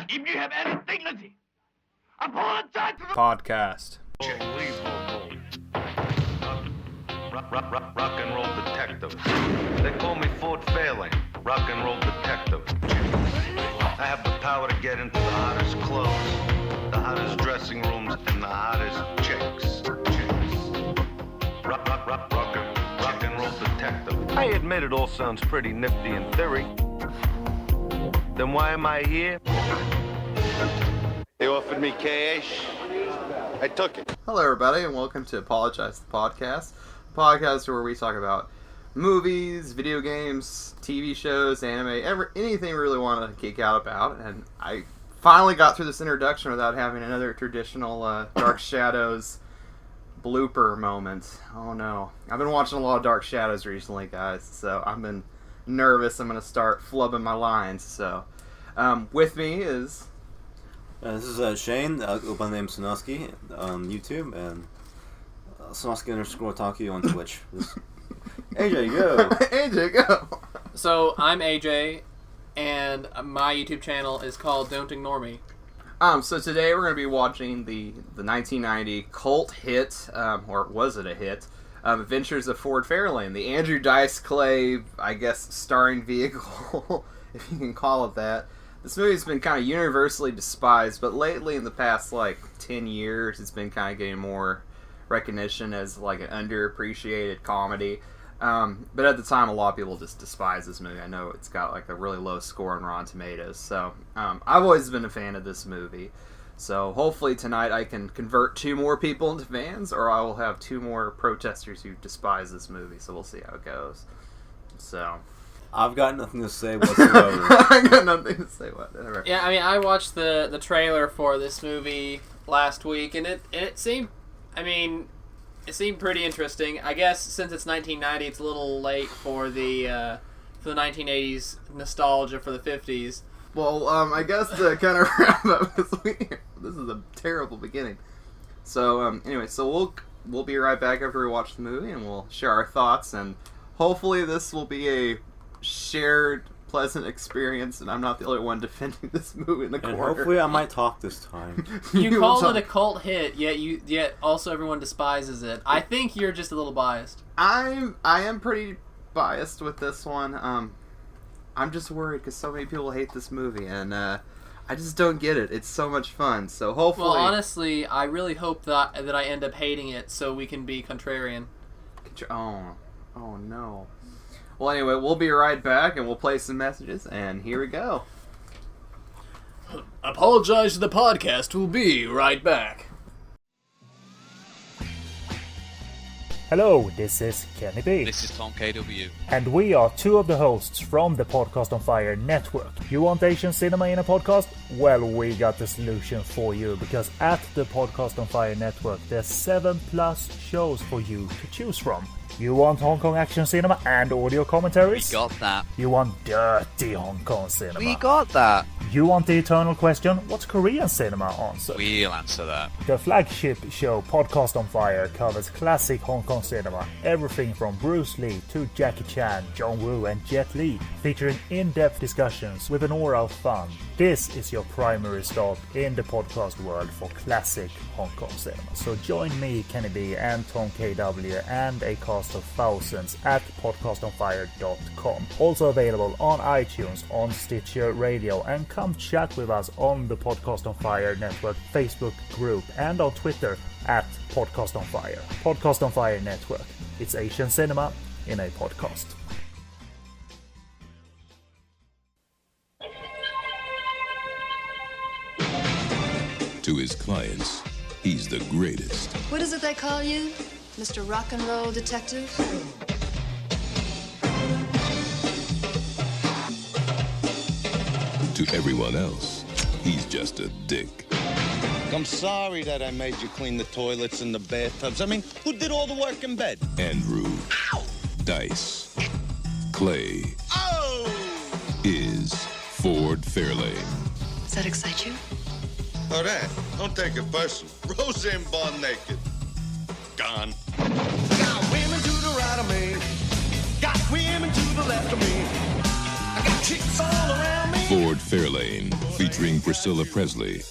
If you have any dignity, apologize to the podcast. Please hold. Rock and roll detective. They call me Ford Fairlane, rock and roll detective. I have the power to get into the hottest clothes, the hottest dressing rooms, and the hottest chicks. Rock and roll detective. I admit it all sounds pretty nifty in theory. Then why am I here? They offered me cash. I took it. Hello, everybody, and welcome to Apologize the Podcast. A podcast where we talk about movies, video games, TV shows, anime, anything we really want to geek out about. And I finally got through this introduction without having another traditional Dark Shadows blooper moment. Oh no. I've been watching a lot of Dark Shadows recently, guys, so I've been nervous. I'm going to start flubbing my lines. So, with me is... this is Shane, open name Sonoski on YouTube, and Sonoski_Taki on Twitch. AJ, go! AJ, go! So, I'm AJ, and my YouTube channel is called Don't Ignore Me. So today we're going to be watching the 1990 cult hit, or was it a hit, Adventures of Ford Fairlane, the Andrew Dice Clay, I guess, starring vehicle, if you can call it that. This movie's been kind of universally despised, but lately in the past, 10 years, it's been kind of getting more recognition as, an underappreciated comedy. But at the time, a lot of people just despise this movie. I know it's got, a really low score on Rotten Tomatoes. So, I've always been a fan of this movie. So, hopefully tonight I can convert 2 more people into fans, or I will have 2 more protesters who despise this movie. So, we'll see how it goes. So... I've got nothing to say whatsoever. I got nothing to say whatever. Yeah, I mean, I watched the trailer for this movie last week, and it seemed, it seemed pretty interesting. I guess since it's 1990, it's a little late for the 1980s nostalgia for the 50s. Well, I guess to kind of wrap up this week, this is a terrible beginning. So, anyway, so we'll be right back after we watch the movie, and we'll share our thoughts, and hopefully this will be a shared pleasant experience, and I'm not the only one defending this movie in the corner. And hopefully I might talk this time. You call it a cult hit, yet also everyone despises it. I think you're just a little biased. I am pretty biased with this one. I'm just worried because so many people hate this movie, and I just don't get it. It's so much fun. So hopefully, well, honestly, I really hope that I end up hating it so we can be contrarian. Oh no. Well, anyway, we'll be right back, and we'll play some messages, and here we go. Apologize to the podcast. We'll be right back. Hello, this is Kenny B. This is Tom KW. And we are 2 of the hosts from the Podcast on Fire network. You want Asian cinema in a podcast? Well, we got the solution for you, because at the Podcast on Fire network, there's 7+ shows for you to choose from. You want Hong Kong action cinema and audio commentaries? We got that. You want dirty Hong Kong cinema? We got that. You want the eternal question, what's Korean cinema answer? We'll answer that. The flagship show Podcast on Fire covers classic Hong Kong cinema, everything from Bruce Lee to Jackie Chan, John Woo and Jet Li, featuring in-depth discussions with an aura of fun. This is your primary stop in the podcast world for classic Hong Kong cinema. So join me, Kenny B, and Tom KW, and a cast of thousands at podcastonfire.com. Also available on iTunes, on Stitcher Radio, and come chat with us on the Podcast on Fire Network Facebook group and on Twitter at Podcast on Fire. Podcast on Fire Network. It's Asian cinema in a podcast. To his clients, he's the greatest. What is it they call you? Mr. Rock and Roll Detective? To everyone else, he's just a dick. I'm sorry that I made you clean the toilets and the bathtubs. I mean, who did all the work in bed? Andrew Dice Clay is Ford Fairlane. Does that excite you? Oh, that. Don't take it personal. Roseanne Barr naked. Gone. Got women to the right of me. Got women to the left of me. I got Ford Fairlane, featuring Priscilla Presley,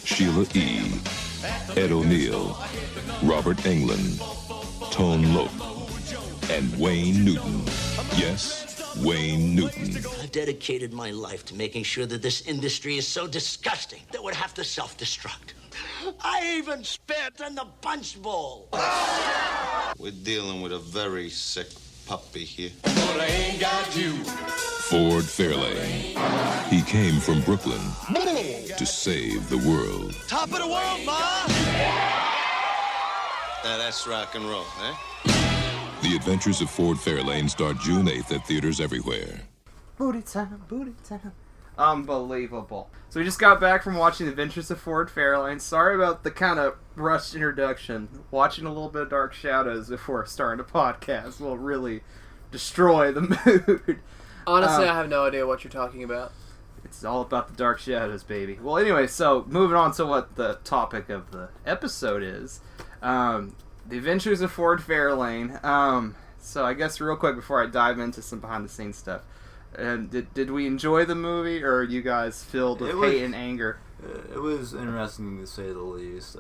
Sheila E., Ed O'Neill, Robert Englund, Tone Loc, and Wayne Newton. Yes, Wayne Newton. I dedicated my life to making sure that this industry is so disgusting that would have to self-destruct. I even spit in the punch bowl. We're dealing with a very sick puppy here. Ford Fairlane. He came from Brooklyn to save the world. Top of the world, Ma! Now that's rock and roll, eh? The Adventures of Ford Fairlane start June 8th at theaters everywhere. Booty time, booty time. Unbelievable. So we just got back from watching The Adventures of Ford Fairlane. Sorry about the kind of rushed introduction. Watching a little bit of Dark Shadows before starting a podcast will really destroy the mood. Honestly, I have no idea what you're talking about. It's all about the Dark Shadows, baby. Well, anyway, so moving on to what the topic of the episode is. The Adventures of Ford Fairlane. So I guess real quick before I dive into some behind-the-scenes stuff. Did we enjoy the movie, or are you guys filled with hate and anger? It was interesting to say the least.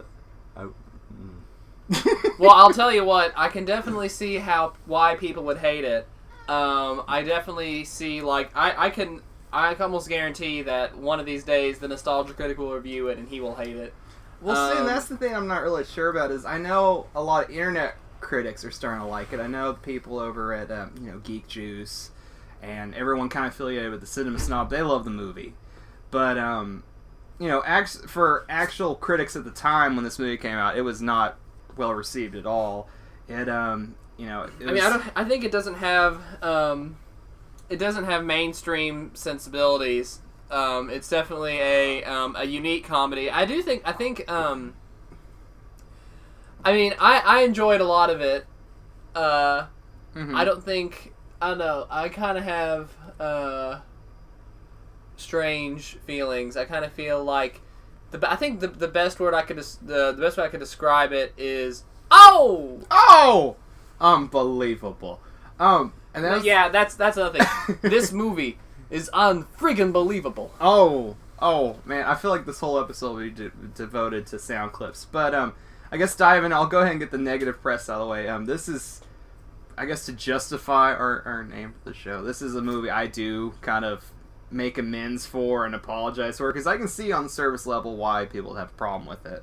Well, I'll tell you what. I can definitely see why people would hate it. I definitely see, like, I can almost guarantee that one of these days the Nostalgia Critic will review it and he will hate it. Well, see, and that's the thing I'm not really sure about is I know a lot of internet critics are starting to like it. I know people over at Geek Juice and everyone kind of affiliated with the Cinema Snob, they love the movie. But for actual critics at the time when this movie came out, it was not well received at all. I think it doesn't have mainstream sensibilities. It's definitely a unique comedy. I enjoyed a lot of it. I don't know. I kind of have strange feelings. I kind of feel like I think the best word I could describe it is unbelievable. And that's another thing. This movie is unfriggin' believable. Oh man, I feel like this whole episode will be devoted to sound clips. But I guess I'll go ahead and get the negative press out of the way. This is, I guess, to justify our name for the show. This is a movie I do kind of make amends for and apologize for, because I can see on the surface level why people have a problem with it.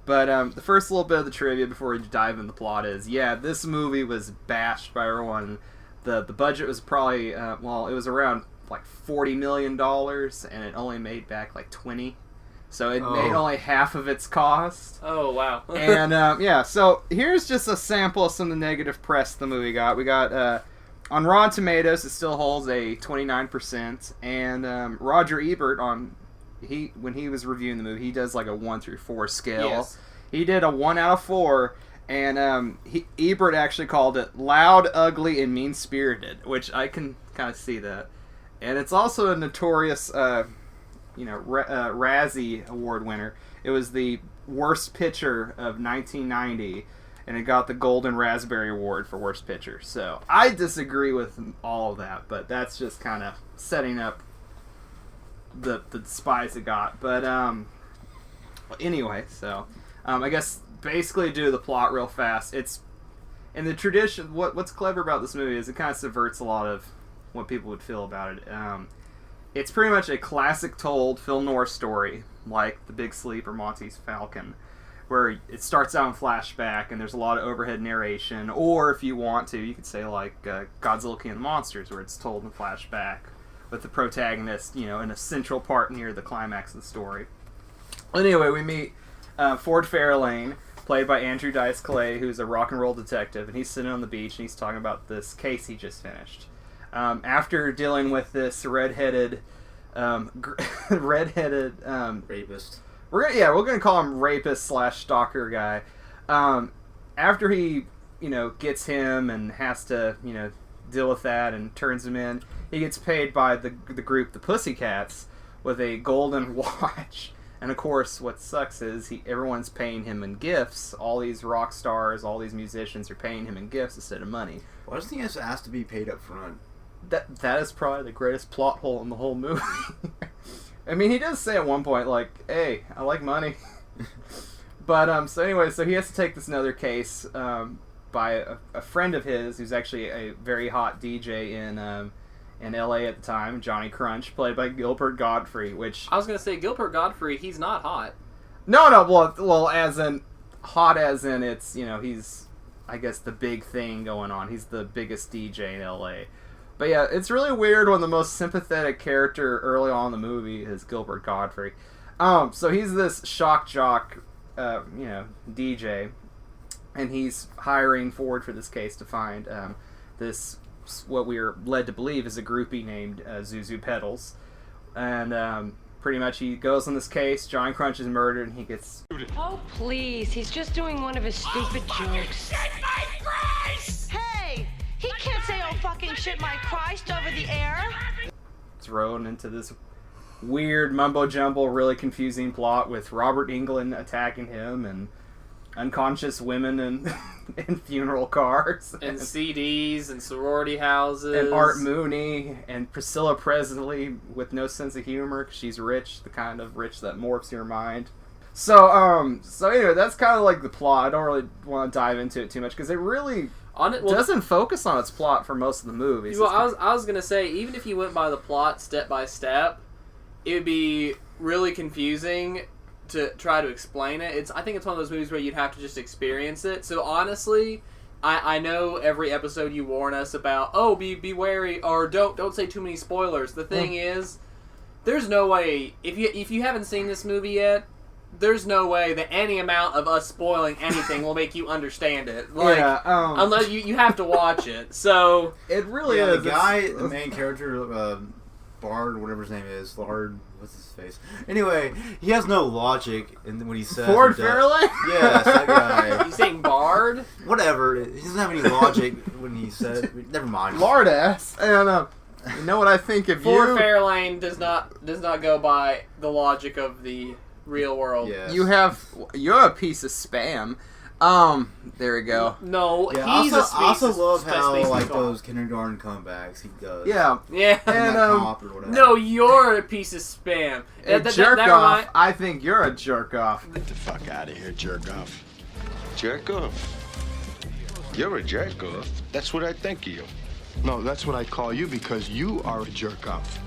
But the first little bit of the trivia before we dive in the plot is, this movie was bashed by everyone. The budget was probably, it was around like $40 million, and it only made back like 20. So it made only half of its cost. Oh, wow. And, so here's just a sample of some of the negative press the movie got. We got, on Rotten Tomatoes, it still holds a 29%, and Roger Ebert, when he was reviewing the movie, he does like a 1 through 4 scale. Yes. He did a 1 out of 4, and Ebert actually called it loud, ugly, and mean-spirited, which I can kind of see that. And it's also a notorious, Razzie Award winner. It was the worst picture of 1990, and it got the Golden Raspberry Award for worst picture. So I disagree with all of that, but that's just kind of setting up the spies it got. But anyway, so I guess basically due to the plot real fast, it's in the tradition. What's clever about this movie is it kind of subverts a lot of what people would feel about it. It's pretty much a classic told film noir story, like The Big Sleep or Monty's Falcon, where it starts out in flashback and there's a lot of overhead narration, or if you want to, you could say like Godzilla King of the Monsters, where it's told in flashback with the protagonist, in a central part near the climax of the story. Anyway, we meet Ford Fairlane, played by Andrew Dice Clay, who's a rock and roll detective, and he's sitting on the beach and he's talking about this case he just finished. After dealing with this redheaded Rapist. We're gonna call him rapist / stalker guy. After he, gets him and has to, deal with that and turns him in, he gets paid by the group, the Pussycats, with a golden watch. And of course, what sucks is everyone's paying him in gifts. All these rock stars, all these musicians are paying him in gifts instead of money. Why doesn't he have to be paid up front? that is probably the greatest plot hole in the whole movie. I mean, he does say at one point, like, "Hey, I like money." But so anyway, so he has to take this another case by a friend of his who's actually a very hot DJ in LA at the time, Johnny Crunch, played by Gilbert Gottfried. Which I was gonna say Gilbert Gottfried. He's not hot. No, well, as in hot, as in it's he's, I guess, the big thing going on. He's the biggest DJ in LA. But yeah, it's really weird when the most sympathetic character early on in the movie is Gilbert Gottfried. So he's this shock jock, DJ, and he's hiring Ford for this case to find this, what we are led to believe is a groupie named Zuzu Pedals. And pretty much he goes on this case, Johnny Crunch is murdered, and he gets... Oh, please, he's just doing one of his stupid jokes. Hey, he can't say, "Oh, fucking shit, my Christ," over the air. Thrown into this weird mumbo-jumbo, really confusing plot with Robert Englund attacking him and unconscious women in funeral cars. And CDs and sorority houses. And Art Mooney and Priscilla Presley with no sense of humor because she's rich, the kind of rich that morphs your mind. So anyway, that's kind of like the plot. I don't really want to dive into it too much because it really doesn't focus on its plot for most of the movies. Well, I was gonna say, even if you went by the plot step by step, it would be really confusing to try to explain it. I think it's one of those movies where you'd have to just experience it. So honestly, I know every episode you warn us about, oh, be wary, or don't say too many spoilers. The thing is, there's no way, if you haven't seen this movie yet, there's no way that any amount of us spoiling anything will make you understand it. Like, unless you have to watch it. So it really is. The main character, Bard, whatever his name is, Lard, what's his face? Anyway, he has no logic in when he says... Ford Fairlane? Yes, that guy. You saying Bard? Whatever. He doesn't have any logic when he says... Never mind. Lard ass. And, you know what I think of Ford Fairlane does not go by the logic of the real world. Yes. You're a piece of spam. There we go. No, yeah, he's I also love how like those kindergarten comebacks he does. Yeah. And no, you're a piece of spam. Jerk off. I think you're a jerk off. Get the fuck out of here, jerk off. Jerk off? You're a jerk off. That's what I think of you. No, that's what I call you because you are a jerk off.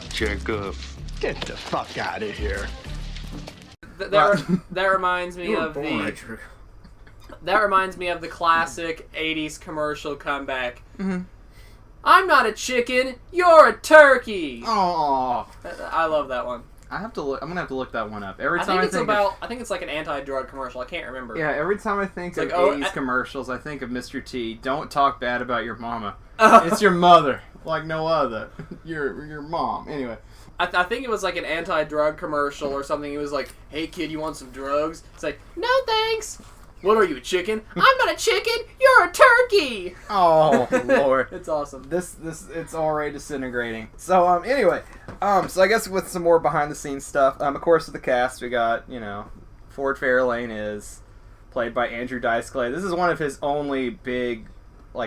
Jerk off. Get the fuck out of here. That reminds me of that reminds me of the classic 80s commercial comeback. Mm-hmm. I'm not a chicken, you're a turkey. Oh, I love that one. I'm gonna have to look that one up. I think it's like an anti-drug commercial. I can't remember. Yeah, every time I think of 80s commercials, I think of Mr. T. Don't talk bad about your mama. It's your mother, like no other. Your mom. Anyway. I think it was like an anti-drug commercial or something. It was like, "Hey kid, you want some drugs?" It's like, "No thanks." "What are you, a chicken?" "I'm not a chicken. You're a turkey." Oh Lord, it's awesome. This it's already disintegrating. So anyway, so I guess with some more behind the scenes stuff. Of course, with the cast, we got Ford Fairlane is played by Andrew Dice Clay. This is one of his only big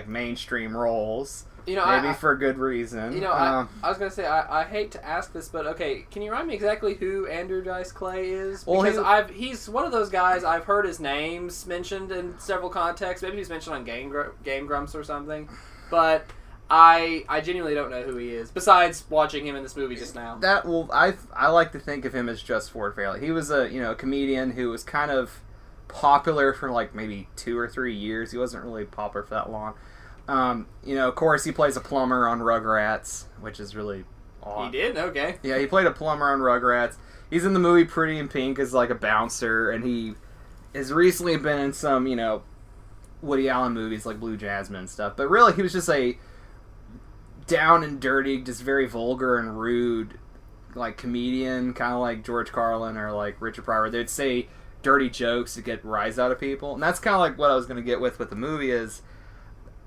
mainstream roles. Maybe for good reason. I was going to say, I hate to ask this, but okay, can you remind me exactly who Andrew Dice Clay is? Because he's one of those guys, I've heard his names mentioned in several contexts. Maybe he's mentioned on Game Grumps or something. But I genuinely don't know who he is, besides watching him in this movie just now. I like to think of him as just Ford Fairlane. He was a comedian who was kind of popular for maybe 2 or 3 years. He wasn't really popular for that long. Of course, he plays a plumber on Rugrats, which is really odd. He did? Okay. Yeah, he played a plumber on Rugrats. He's in the movie Pretty in Pink as a bouncer, and he has recently been in some, Woody Allen movies like Blue Jasmine and stuff. But really, he was just a down and dirty, just very vulgar and rude, comedian, kind of like George Carlin or Richard Pryor. They'd say dirty jokes to get rise out of people, and that's kind of what I was going to get with the movie is.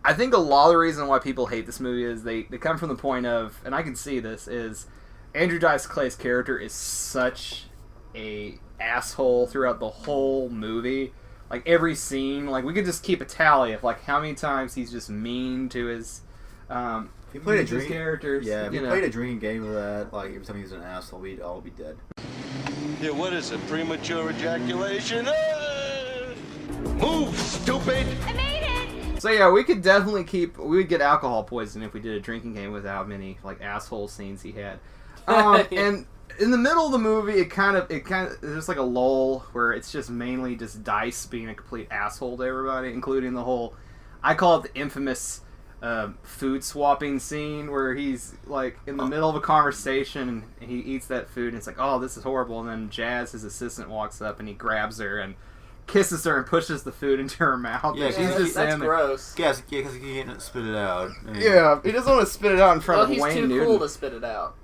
I think a lot of the reason why people hate this movie is they come from the point of, and I can see this, is Andrew Dice Clay's character is such a asshole throughout the whole movie. like every scene, like we could just keep a tally of like how many times he's just mean to his he played a his drinking characters. Yeah, if he played a drinking game of that, like every time he was an asshole, we'd all be dead. Yeah, what is it? Premature ejaculation? Move, stupid! I made it! So yeah, we could definitely we would get alcohol poisoning if we did a drinking game with how many like asshole scenes he had. And in the middle of the movie, it kind of there's like a lull where it's just mainly just Dice being a complete asshole to everybody, including the whole, I call it the infamous food swapping scene where he's like in the middle of a conversation and he eats that food and it's like, oh, this is horrible, and then Jazz, his assistant, walks up and he grabs her and kisses her and pushes the food into her mouth. Yeah, she's just that's gross. Yeah, because he can't spit it out. I mean, yeah, he doesn't want to spit it out in front of he's Wayne too Newton. cool to spit it out.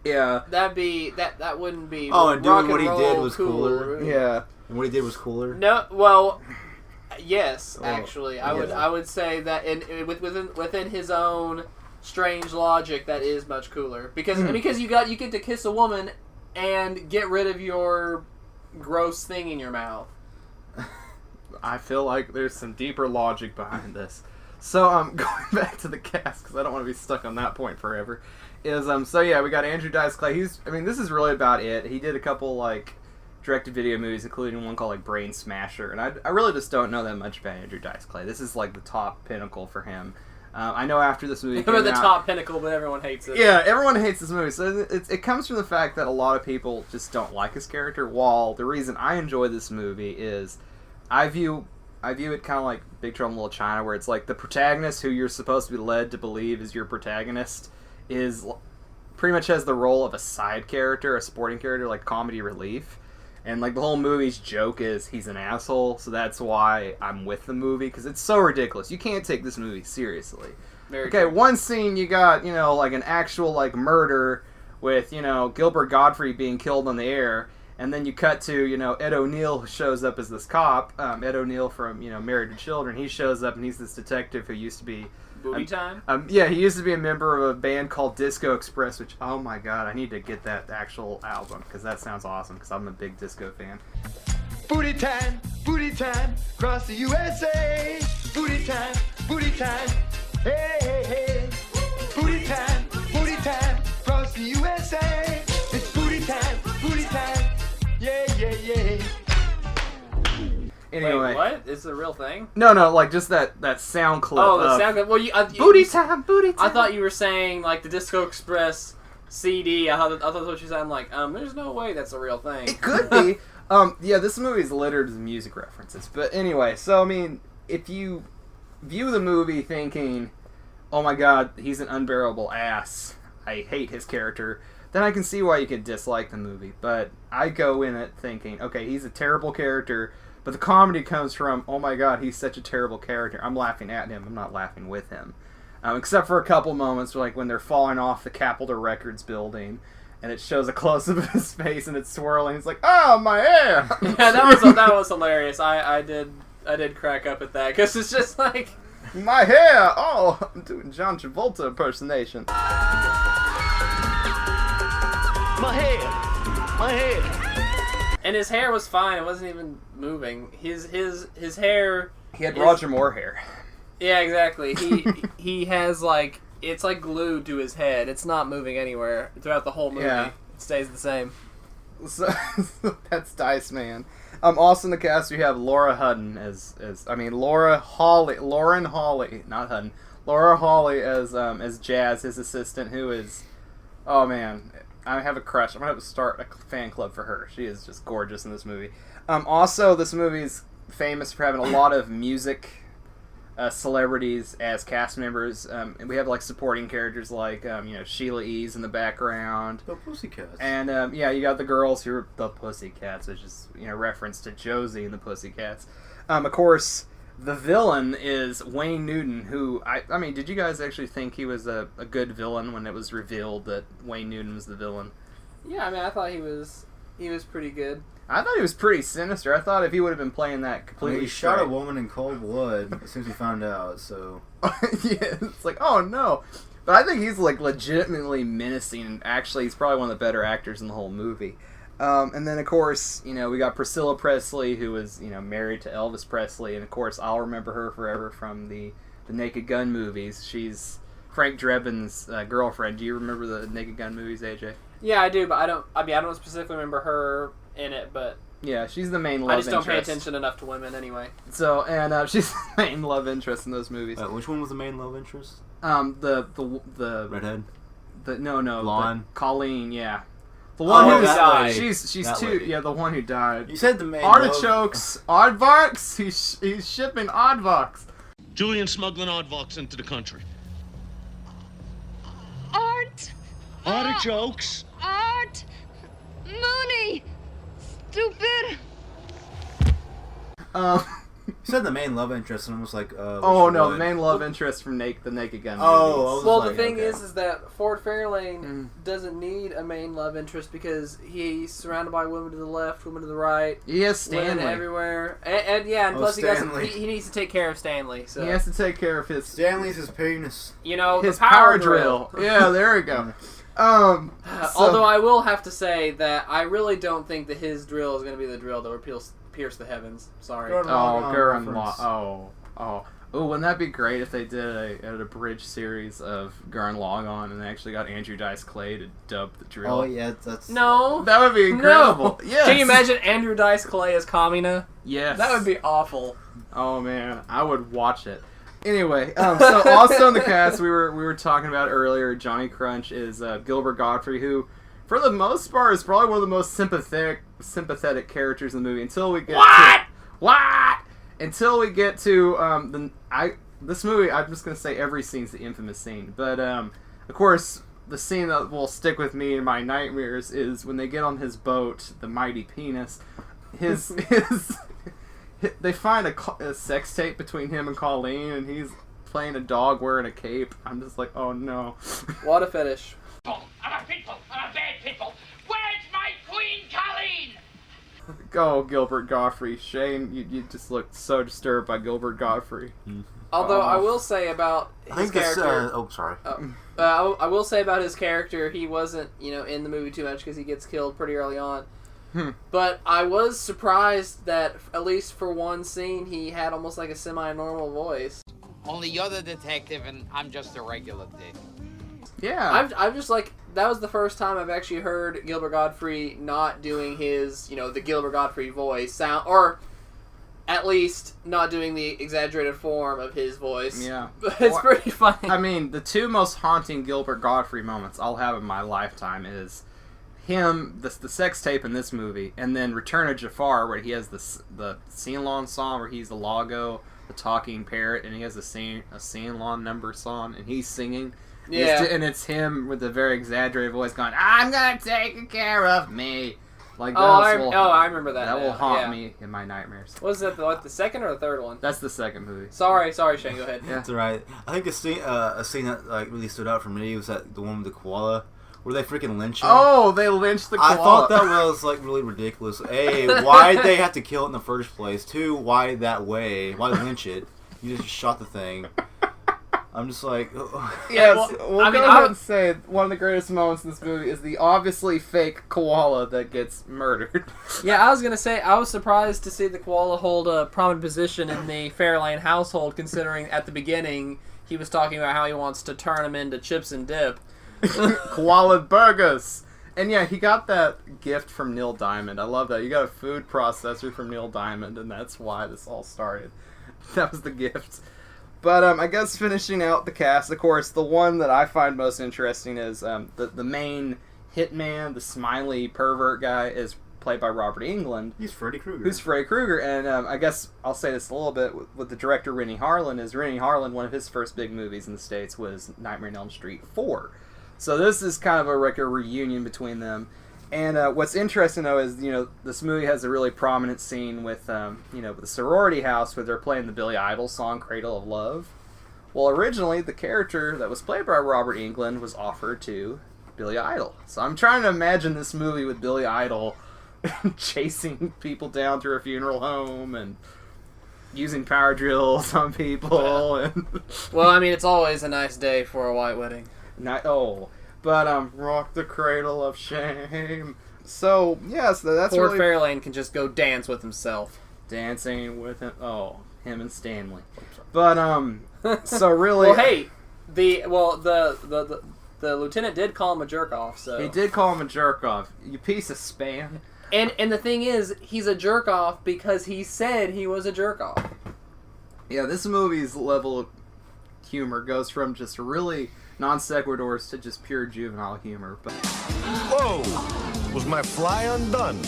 Yeah, that wouldn't be. Oh, and doing what he roll did was cooler. Yeah, and what he did was cooler. No, well, yes, actually, yeah. I would say that within his own strange logic, that is much cooler because you get to kiss a woman and get rid of your gross thing in your mouth. I feel like there's some deeper logic behind this. So, going back to the cast, because I don't want to be stuck on that point forever, is, so yeah, we got Andrew Dice Clay. This is really about it. He did a couple, like, direct-to-video movies, including one called, like, Brain Smasher, and I really just don't know that much about Andrew Dice Clay. This is, like, the top pinnacle for him. I know after this movie came the out, top pinnacle, but everyone hates it. Yeah, everyone hates this movie. So it comes from the fact that a lot of people just don't like his character, while the reason I enjoy this movie is I view it kind of like Big Trouble in Little China, where it's like the protagonist, who you're supposed to be led to believe is your protagonist, is pretty much has the role of a side character, a supporting character, like comedy relief. And like the whole movie's joke is he's an asshole, so that's why I'm with the movie, because it's so ridiculous. You can't take this movie seriously. Very okay, true. One scene you got, like an actual like murder with, Gilbert Godfrey being killed on the air. And then you cut to, Ed O'Neill, who shows up as this cop. Ed O'Neill from, Married to Children. He shows up and he's this detective who used to be... Booby time? Yeah, he used to be a member of a band called Disco Express, which, oh my god, I need to get that actual album, because that sounds awesome, because I'm a big disco fan. Booty time, across the USA. Booty time, hey, hey, hey. Booty time, across the USA. It's booty time, yeah, yeah, yeah. Anyway. Wait, what? Is it a real thing? No, like just that sound clip. Oh, the sound clip. Well, booty time. I thought you were saying like the Disco Express CD. I thought that's what you said. I'm like, there's no way that's a real thing. It could be. Yeah, this movie is littered with music references. But anyway, so I mean, if you view the movie thinking, oh my god, he's an unbearable ass, I hate his character, then I can see why you could dislike the movie. But I go in it thinking, okay, he's a terrible character, but the comedy comes from, oh my god, he's such a terrible character. I'm laughing at him, I'm not laughing with him. Except for a couple moments, like when they're falling off the Capitol Records building, and it shows a close-up of his face, and it's swirling. It's like, oh, my hair! Yeah, that was hilarious. I did crack up at that, because it's just like... My hair! Oh, I'm doing John Travolta impersonation. My hair! And his hair was fine. It wasn't even moving. His hair... He had Roger Moore hair. Yeah, exactly. He has, like... It's, like, glued to his head. It's not moving anywhere throughout the whole movie. Yeah. It stays the same. So, that's Dice Man. Also in the cast, we have Lauren Hawley, not Hutton. Laura Hawley as Jazz, his assistant, who is... Oh, man. I have a crush. I'm going to have to start a fan club for her. She is just gorgeous in this movie. Also, this movie is famous for having a lot of music celebrities as cast members. And we have, like, supporting characters like, Sheila E's in the background. The Pussycats. And, you got the girls who are the Pussycats, which is, reference to Josie and the Pussycats. Of course... The villain is Wayne Newton, who, I mean, did you guys actually think he was a good villain when it was revealed that Wayne Newton was the villain? Yeah, I mean, I thought he was pretty good. I thought he was pretty sinister. I thought if he would have been playing that completely he shot a woman in cold blood as soon as he found out, so... Yeah, it's like, oh no. But I think he's, like, legitimately menacing, and actually he's probably one of the better actors in the whole movie. And then, of course, we got Priscilla Presley, who was, married to Elvis Presley. And, of course, I'll remember her forever from the Naked Gun movies. She's Frank Drebin's girlfriend. Do you remember the Naked Gun movies, AJ? Yeah, I do, but I don't specifically remember her in it, but... Yeah, she's the main love interest. I just don't pay attention enough to women anyway. So, and she's the main love interest in those movies. Which one was the main love interest? The redhead? No. Blonde? Colleen, yeah. The one who died. She's that too. lady. Yeah, the one who died. You said the main artichokes, aardvarks. He's shipping aardvarks. Julian smuggling aardvarks into the country. Art. Artichokes. Art. Mooney. Stupid. You said the main love interest, and I was like, the main love interest from the Naked Gun movies. Well, the thing is that Ford Fairlane doesn't need a main love interest because he's surrounded by women to the left, women to the right. He has Stanley women everywhere, and plus he needs to take care of Stanley. So he has to take care of his Stanley's his penis. His power drill. Yeah, there we go. Although I will have to say that I really don't think that his drill is going to be the drill that will pierce the heavens. Sorry. Gurren Lagann. Oh, wouldn't that be great if they did a bridge series of Gurren Lagann and they actually got Andrew Dice Clay to dub the drill? Oh yeah, that's that would be incredible. No. Yes. Can you imagine Andrew Dice Clay as Kamina? Yes. That would be awful. Oh man, I would watch it. Anyway, so also in the cast we were talking about earlier, Johnny Crunch is Gilbert Gottfried, who, for the most part, is probably one of the most sympathetic characters in the movie until we get until we get to this movie. I'm just gonna say every scene's the infamous scene, but of course the scene that will stick with me in my nightmares is when they get on his boat, the Mighty Penis. His they find a sex tape between him and Colleen, and he's playing a dog wearing a cape. I'm just like, oh no. What a fetish. I'm a people. I'm a bad people. Where's my queen, Colleen? Go, Gilbert Gottfried. Shane, you just looked so disturbed by Gilbert Gottfried. Although I will say about his character... I will say about his character, he wasn't, in the movie too much because he gets killed pretty early on. But I was surprised that, at least for one scene, he had almost like a semi-normal voice. Only you're the detective and I'm just a regular dick. Yeah. I'm just like, that was the first time I've actually heard Gilbert Gottfried not doing his, the Gilbert Gottfried voice sound, or at least not doing the exaggerated form of his voice. Yeah. It's pretty funny. I mean, the two most haunting Gilbert Gottfried moments I'll have in my lifetime is him, the sex tape in this movie, and then Return of Jafar, where he has the sing-along song where he's the Lago, the talking parrot, and he has a sing-along number song, and he's singing. Yeah. And it's him with a very exaggerated voice going, I'm gonna take care of me. Like I remember that. That will haunt me in my nightmares. Was that the second or the third one? That's the second movie. Sorry, Shane, go ahead. Yeah. That's alright. I think a scene that really stood out for me was the one with the koala. Where they freaking lynch him. Oh, they lynched the koala. I thought that was really ridiculous. A, why'd they have to kill it in the first place? Two, why that way? Why lynch it? You just shot the thing. I'm just like... Yes, go ahead and say one of the greatest moments in this movie is the obviously fake koala that gets murdered. Yeah, I was going to say, I was surprised to see the koala hold a prominent position in the Fairlane household, considering at the beginning he was talking about how he wants to turn him into chips and dip. Koala burgers. And yeah, he got that gift from Neil Diamond. I love that. You got a food processor from Neil Diamond, and that's why this all started. That was the gift. But I guess finishing out the cast, of course, the one that I find most interesting is the main hitman, the smiley pervert guy, is played by Robert Englund. He's Freddy Krueger. Who's Freddy Krueger. And I guess I'll say this a little bit with the director Rennie Harlin. Rennie Harlin, one of his first big movies in the States was Nightmare on Elm Street 4. So this is kind of a reunion between them. And what's interesting, though, is, this movie has a really prominent scene with, the sorority house where they're playing the Billy Idol song, Cradle of Love. Well, originally, the character that was played by Robert Englund was offered to Billy Idol. So I'm trying to imagine this movie with Billy Idol chasing people down through a funeral home and using power drills on people. Well, I mean, it's always a nice day for a white wedding. But rock the cradle of shame. So yes, that's Ford really Fairlane can just go dance with himself. dancing with him. Oh, him and Stanley. But so really, Well, hey, the lieutenant did call him a jerk off. So he did call him a jerk off. You piece of spam. And the thing is, he's a jerk off because he said he was a jerk off. Yeah, this movie's level of humor goes from just really non sequiturs to just pure juvenile humor. But Whoa! Was my fly undone?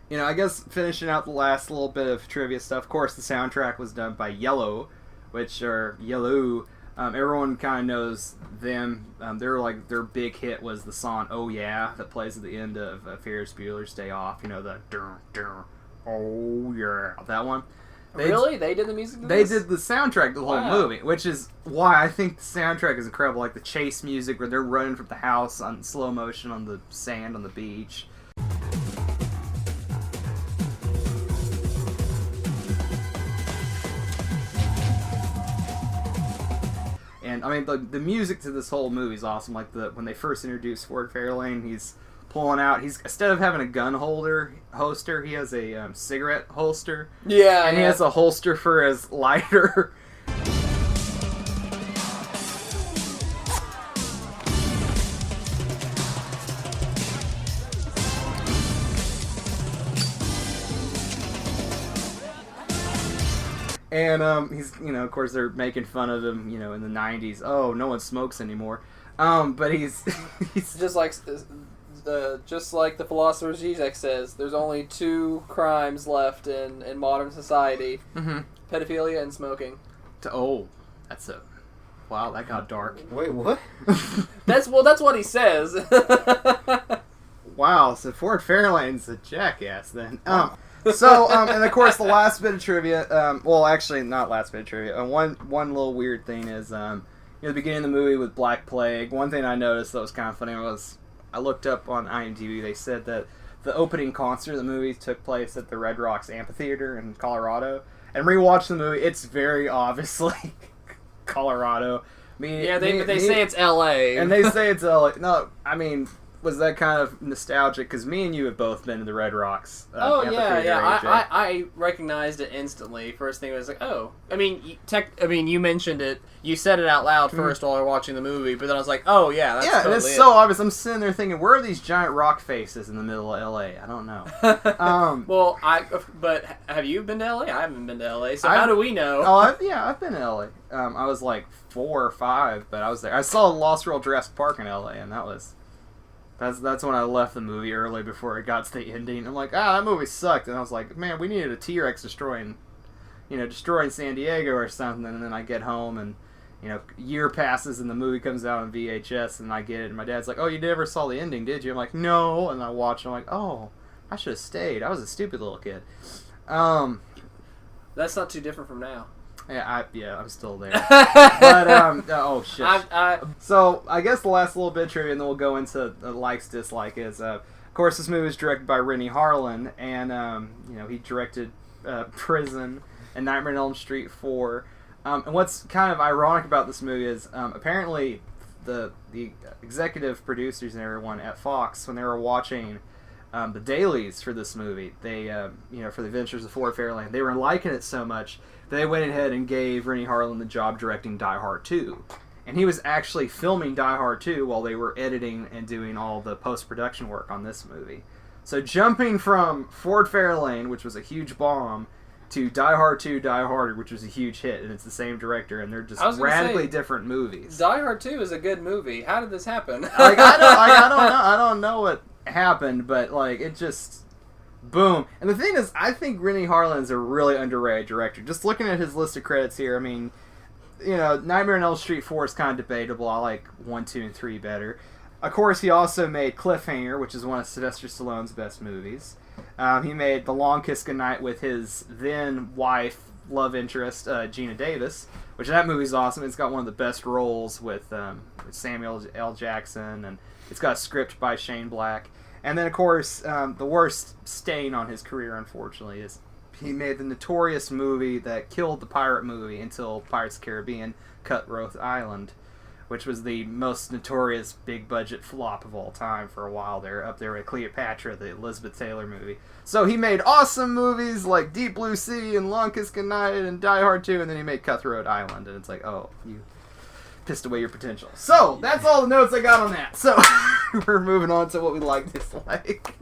you know, I guess finishing out the last little bit of trivia stuff. Of course, the soundtrack was done by Yellow, Yellow. Everyone kind of knows them. Their big hit was the song "Oh Yeah" that plays at the end of Ferris Bueller's Day Off. You know, the dun, dun, oh yeah, that one. They did the music to They this? did the soundtrack to the whole movie, which is why I think the soundtrack is incredible. Like the chase music where they're running from the house on slow motion on the sand on the beach. And I mean, the music to this whole movie is awesome. Like when they first introduced Ford Fairlane, he's pulling out. He's instead of having a gun holster, he has a cigarette holster. Yeah, and he has a holster for his lighter. And he's, of course they're making fun of him, in the 90s. Oh, no one smokes anymore. But he's just like the philosopher Zizek says, there's only two crimes left in modern society: pedophilia and smoking. Wow, that got dark. Wait, what? That's what he says. Wow, so Ford Fairlane's a jackass then. And of course, the last bit of trivia. Well, actually, not last bit of trivia. One little weird thing is, the beginning of the movie with Black Plague. One thing I noticed that was kind of funny was I looked up on IMDb. They said that the opening concert of the movie took place at the Red Rocks Amphitheater in Colorado. And rewatch the movie, it's very obviously Colorado. They say it's L.A. And they say it's L.A. No, I mean, was that kind of nostalgic? Because me and you have both been to the Red Rocks. I recognized it instantly. First thing was like, oh. I mean, you mentioned it. You said it out loud first while we were watching the movie, but then I was like, oh yeah, that's totally it's so obvious. I'm sitting there thinking, where are these giant rock faces in the middle of L.A.? I don't know. But have you been to L.A.? I haven't been to L.A., so how do we know? I've been to L.A. I was like 4 or 5, but I was there. I saw Lost World Jurassic Park in L.A., and that's when I left the movie early before it got to the ending. I'm like, that movie sucked. And I was like, man, we needed a T-Rex destroying San Diego or something. And then I get home and, a year passes and the movie comes out on VHS and I get it. And my dad's like, oh, you never saw the ending, did you? I'm like, no. And I watch and I'm like, oh, I should have stayed. I was a stupid little kid. That's not too different from now. Yeah, I'm still there. But, oh, shit. So, I guess the last little bit of trivia, and then we'll go into the likes, dislike, is, of course, this movie was directed by Rennie Harlan, and, he directed Prison and Nightmare on Elm Street 4. And what's kind of ironic about this movie is, apparently, the executive producers and everyone at Fox, when they were watching the dailies for this movie, they, for the Adventures of Ford Fairlane, they were liking it so much they went ahead and gave Rennie Harlan the job directing Die Hard 2. And he was actually filming Die Hard 2 while they were editing and doing all the post-production work on this movie. So jumping from Ford Fairlane, which was a huge bomb, to Die Hard 2, Die Harder, which was a huge hit, and it's the same director, and they're just radically different movies. Die Hard 2 is a good movie. How did this happen? I don't know what happened, but it just... Boom. And the thing is, I think Rennie Harlan's a really underrated director. Just looking at his list of credits here, I mean, Nightmare on Elm Street 4 is kind of debatable. I like 1, 2, and 3 better. Of course, he also made Cliffhanger, which is one of Sylvester Stallone's best movies. He made The Long Kiss Goodnight with his then-wife, love interest, Gina Davis, which that movie's awesome. It's got one of the best roles with Samuel L. Jackson, and it's got a script by Shane Black. And then, of course, the worst stain on his career, unfortunately, is he made the notorious movie that killed the pirate movie until Pirates of the Caribbean, Cutthroat Island, which was the most notorious big budget flop of all time for a while. They're up there with Cleopatra, the Elizabeth Taylor movie. So he made awesome movies like Deep Blue Sea and Long Kiss Goodnight and Die Hard 2, and then he made Cutthroat Island, and it's like, oh, you pissed away your potential. So that's all the notes I got on that. So we're moving on to what we like, dislike.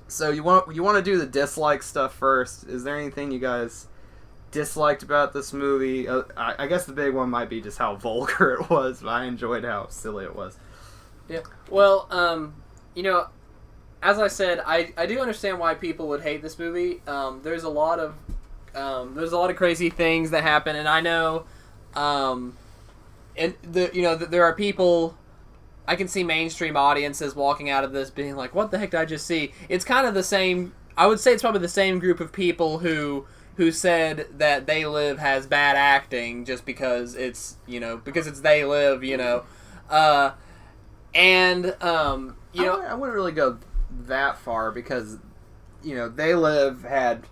So you want to do the dislike stuff first. Is there anything you guys disliked about this movie? I guess the big one might be just how vulgar it was, but I enjoyed how silly it was. Yeah. Well, as I said, I do understand why people would hate this movie. There's a lot of crazy things that happen, and I know, there are people. I can see mainstream audiences walking out of this being like, "What the heck did I just see?" It's kind of the same. I would say it's probably the same group of people who said that They Live has bad acting just because it's because it's They Live, I wouldn't really go that far because They Live had,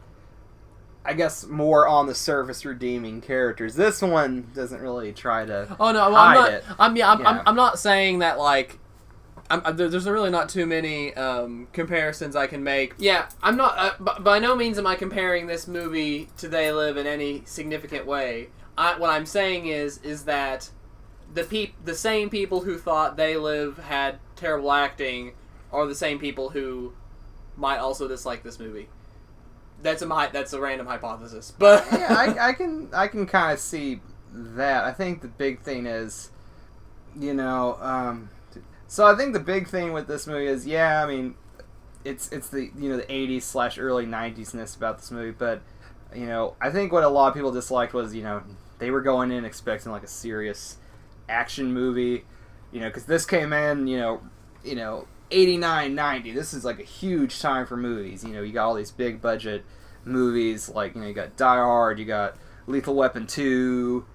I guess, more on the surface redeeming characters. This one doesn't really try to hide it. I'm not saying that like. There's really not too many comparisons I can make. Yeah, I'm not. By no means am I comparing this movie to They Live in any significant way. What I'm saying is that the same people who thought They Live had terrible acting are the same people who might also dislike this movie. That's a random hypothesis, but yeah, I can kind of see that. I think the big thing is, so I think the big thing with this movie is, it's the the 80s / early 90s-ness about this movie, but I think what a lot of people disliked was they were going in expecting like a serious action movie, because this came in 89, 90. This is like a huge time for movies. You got all these big budget movies like you got Die Hard, you got Lethal Weapon 2.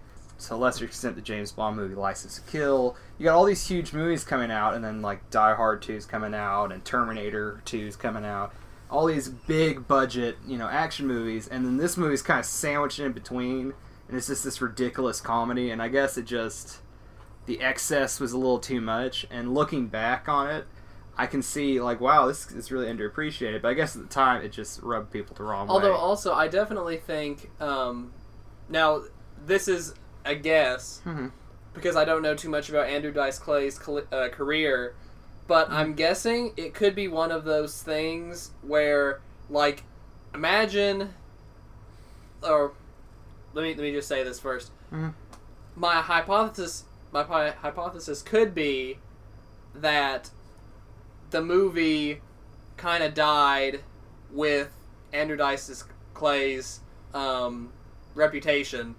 To a lesser extent, the James Bond movie License to Kill. You got all these huge movies coming out, and then like Die Hard 2's coming out, and Terminator 2's coming out. All these big budget, action movies, and then this movie's kind of sandwiched in between, and it's just this ridiculous comedy. And I guess the excess was a little too much. And looking back on it, I can see like, wow, this is really underappreciated. But I guess at the time, it just rubbed people the wrong way. Although also, I definitely think now this is a guess, because I don't know too much about Andrew Dice Clay's career, but I'm guessing it could be one of those things where, like, imagine, or let me just say this first. My hypothesis could be that the movie kind of died with Andrew Dice Clay's reputation.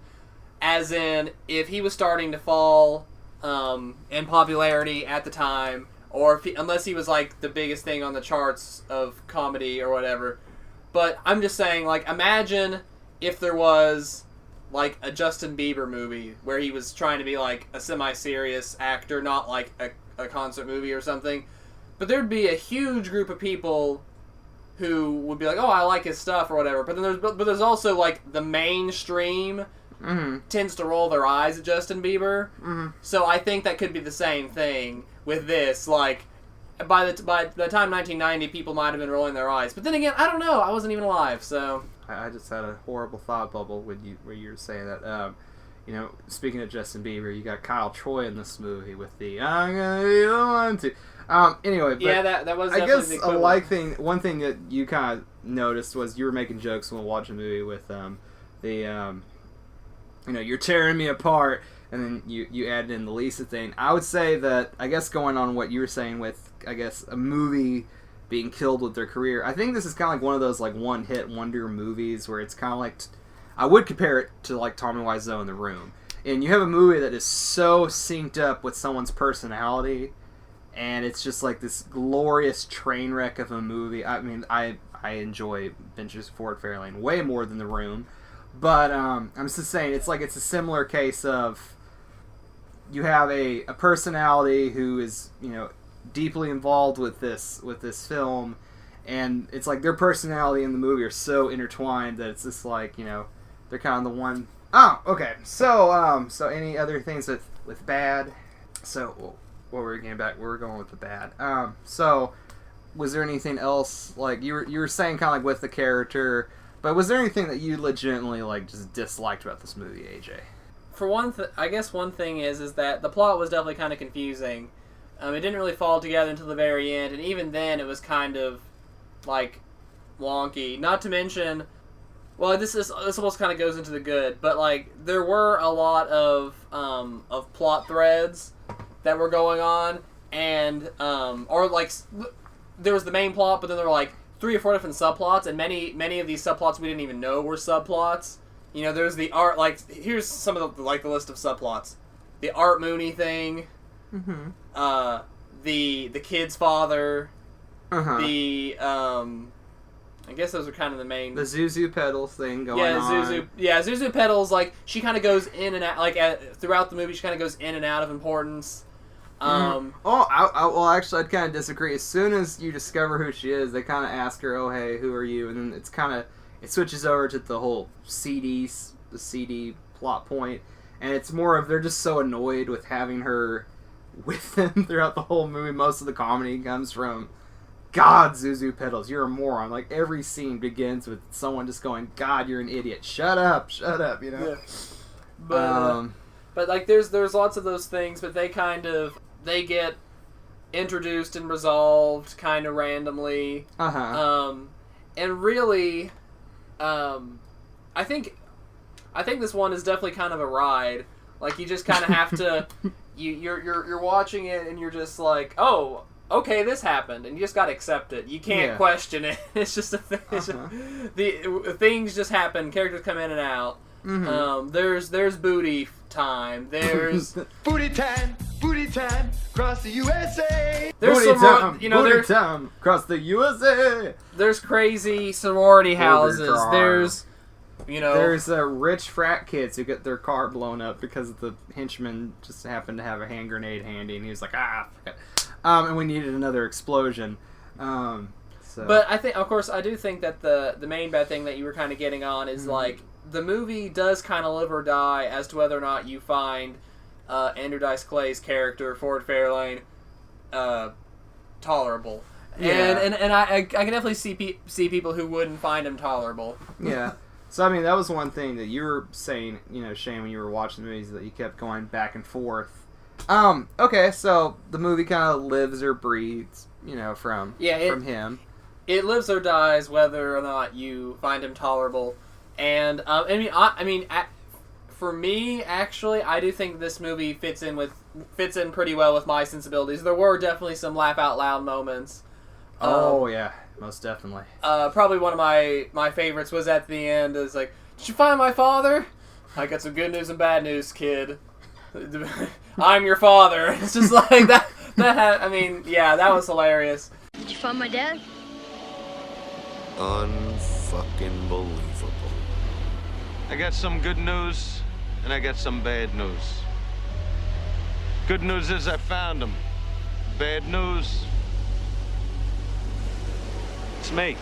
As in, if he was starting to fall in popularity at the time, or unless he was like the biggest thing on the charts of comedy or whatever. But I'm just saying, like, imagine if there was like a Justin Bieber movie where he was trying to be like a semi-serious actor, not like a concert movie or something. But there'd be a huge group of people who would be like, "Oh, I like his stuff" or whatever. But then there's also like the mainstream. Tends to roll their eyes at Justin Bieber. So I think that could be the same thing with this. Like, by the time 1990, people might have been rolling their eyes. But then again, I don't know. I wasn't even alive, so... I just had a horrible thought bubble where you were saying that. Speaking of Justin Bieber, you got Kyle Troy in this movie with the "I'm gonna be the one to." Anyway, but yeah, that was. I guess one thing that you kind of noticed was you were making jokes when watching the movie with you're tearing me apart, and then you added in the Lisa thing. I would say that, I guess going on what you were saying with, I guess, a movie being killed with their career, I think this is kind of like one of those like one-hit wonder movies where it's kind of like, I would compare it to like Tommy Wiseau in The Room. And you have a movie that is so synced up with someone's personality, and it's just like this glorious train wreck of a movie. I mean, I enjoy Adventures of Ford Fairlane way more than The Room. But I'm just saying, it's a similar case of you have a personality who is deeply involved with this film, and it's like their personality and the movie are so intertwined that it's just like they're kind of the one. Oh, okay. So any other things with bad? So, what were we getting back? We were going with the bad. So, was there anything else, like, you were saying kind of like with the character, but was there anything that you legitimately, like, just disliked about this movie, AJ? For one, I guess one thing is that the plot was definitely kind of confusing. It didn't really fall together until the very end, and even then it was kind of, like, wonky. Not to mention, well, this almost kind of goes into the good, but, like, there were a lot of plot threads that were going on, and, or, like, there was the main plot, but then there were, like, 3 or 4 different subplots, and many of these subplots we didn't even know were subplots. You know, there's the art, like, here's some of the, like, the list of subplots. The Art Mooney thing, the kid's father, the, I guess those are kind of the main... The Zuzu Pedals thing going on. Zuzu Pedals, like, she kind of goes in and out, like, throughout the movie, she kind of goes in and out of importance. Well, actually, I'd kind of disagree. As soon as you discover who she is, they kind of ask her, oh, hey, who are you? And then it's kind of... It switches over to the whole the CD plot point, and it's more of they're just so annoyed with having her with them throughout the whole movie. Most of the comedy comes from, God, Zuzu Pedals, you're a moron. Like, every scene begins with someone just going, God, you're an idiot. Shut up, you know? Yeah. But like, there's lots of those things, but they get introduced and resolved kind of randomly. And really... I think this one is definitely kind of a ride. Like, you just kind of have to, you're watching it and you're just like, oh, okay, this happened, and you just gotta accept it. You can't question it. It's just a thing. The things just happen. Characters come in and out. There's booty time. There's booty time across the USA. There's booty time across the USA. There's crazy sorority houses. There's rich frat kids who get their car blown up because the henchman just happened to have a hand grenade handy, and he was like, and we needed another explosion. But I think, of course, I do think that the main bad thing that you were kind of getting on is like, the movie does kind of live or die as to whether or not you find Andrew Dice Clay's character, Ford Fairlane, tolerable. Yeah. And I can definitely see people who wouldn't find him tolerable. Yeah. So, I mean, that was one thing that you were saying, Shane, when you were watching the movies, that you kept going back and forth. Okay, so the movie kind of lives or breathes, from him. It lives or dies whether or not you find him tolerable. And for me, actually, I do think this movie fits in pretty well with my sensibilities. There were definitely some laugh out loud moments. Yeah, most definitely. Probably one of my favorites was at the end. It's like, did you find my father? I got some good news and bad news, kid. I'm your father. It's just like that. That was hilarious. Did you find my dad? Unfucking believable. I got some good news, and I got some bad news. Good news is I found him. Bad news, it's me.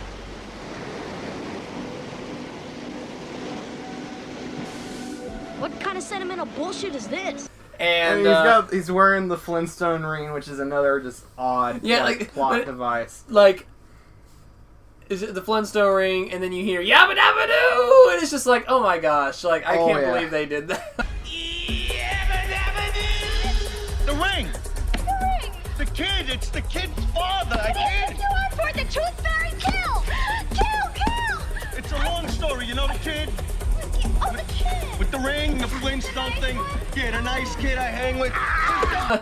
What kind of sentimental bullshit is this? And he's wearing the Flintstone ring, which is another just odd plot device. Like, is it the Flintstone ring, and then you hear yabba dabba doo, and it's just like, oh my gosh, like, I can't believe they did that. The ring! The kid! It's the kid's father! I can't! You on for the Tooth Fairy kill! Kill! It's a long story, you know the kid? Oh, the kid! With the ring, the Flintstone thing. Yeah, the nice kid I hang with.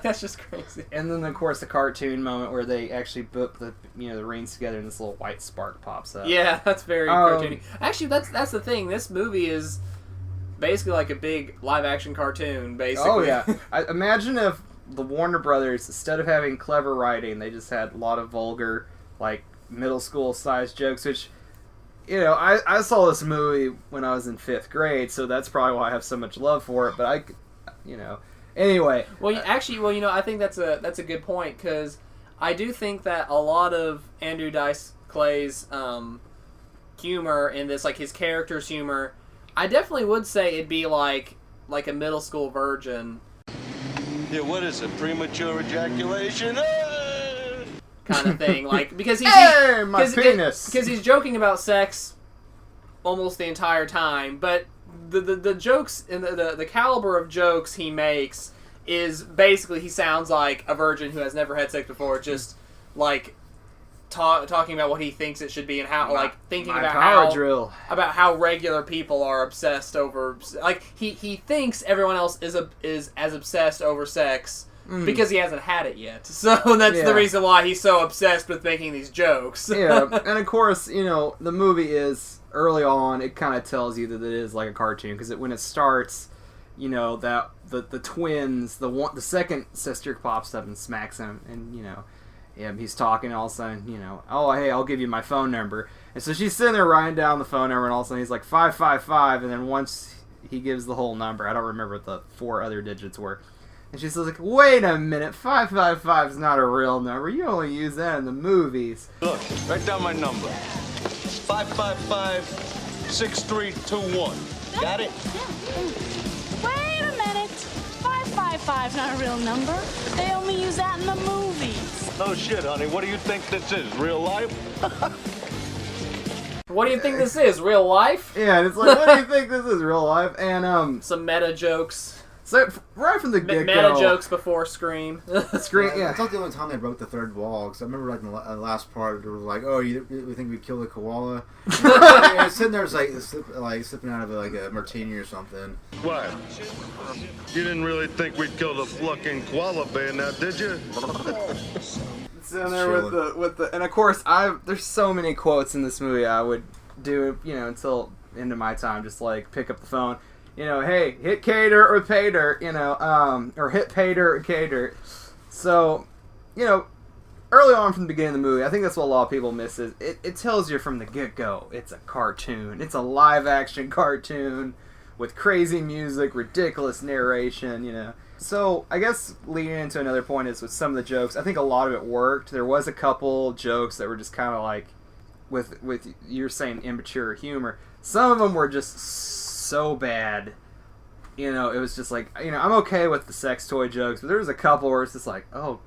That's just crazy. And then, of course, the cartoon moment where they actually book the rings together and this little white spark pops up. Yeah, that's very cartoony. Actually, that's the thing. This movie is basically like a big live-action cartoon, basically. Oh, yeah. Imagine if the Warner Brothers, instead of having clever writing, they just had a lot of vulgar, like, middle school-sized jokes, which... I saw this movie when I was in 5th grade, so that's probably why I have so much love for it, but anyway. Well, I think that's a good point, because I do think that a lot of Andrew Dice Clay's humor in this, like his character's humor, I definitely would say it'd be like a middle school version. Yeah, what is it? Premature ejaculation? Kind of thing, like because he's Hey, my penis. because he's joking about sex almost the entire time, but the jokes and the caliber of jokes he makes is basically he sounds like a virgin who has never had sex before, just like talking about what he thinks it should be and how thinking about how regular people are obsessed over, like he thinks everyone else is as obsessed over sex. Because he hasn't had it yet. So that's the reason why he's so obsessed with making these jokes. Yeah, and of course, the movie is, early on, it kind of tells you that it is like a cartoon, because when it starts, that the twins, the second sister pops up and smacks him, and he's talking, and all of a sudden, oh, hey, I'll give you my phone number. And so she's sitting there writing down the phone number, and all of a sudden he's like, 555, and then once he gives the whole number, I don't remember what the 4 other digits were. And she's like, wait a minute, 555 is not a real number. You only use that in the movies. Look, write down my number. 555-6321. Got it? Wait a minute. 555's not a real number. They only use that in the movies. No shit, honey. What do you think this is? Real life? What do you think this is? Real life? Yeah, and it's like, what do you think this is? Real life? And some meta jokes. So right from the get-go, meta jokes before Scream. Scream, yeah. It's not the only time they broke the third wall. Because I remember, in the last part, it was like, "Oh, you think we killed a koala?" And sitting there, sipping out of a martini or something. What? You didn't really think we'd kill the fucking koala bear now, did you? Sitting there with the, and of course, there's so many quotes in this movie. I would do, until into my time, just pick up the phone. Hey, hit Cater or Pater, or hit Pater or Cater. So, early on from the beginning of the movie, I think that's what a lot of people miss is it tells you from the get-go, it's a cartoon. It's a live-action cartoon with crazy music, ridiculous narration, So, I guess leading into another point is with some of the jokes, I think a lot of it worked. There was a couple jokes that were just kind of with you're saying immature humor. Some of them were just so bad, it was just like, I'm okay with the sex toy jokes, but there was a couple where it's just like, oh,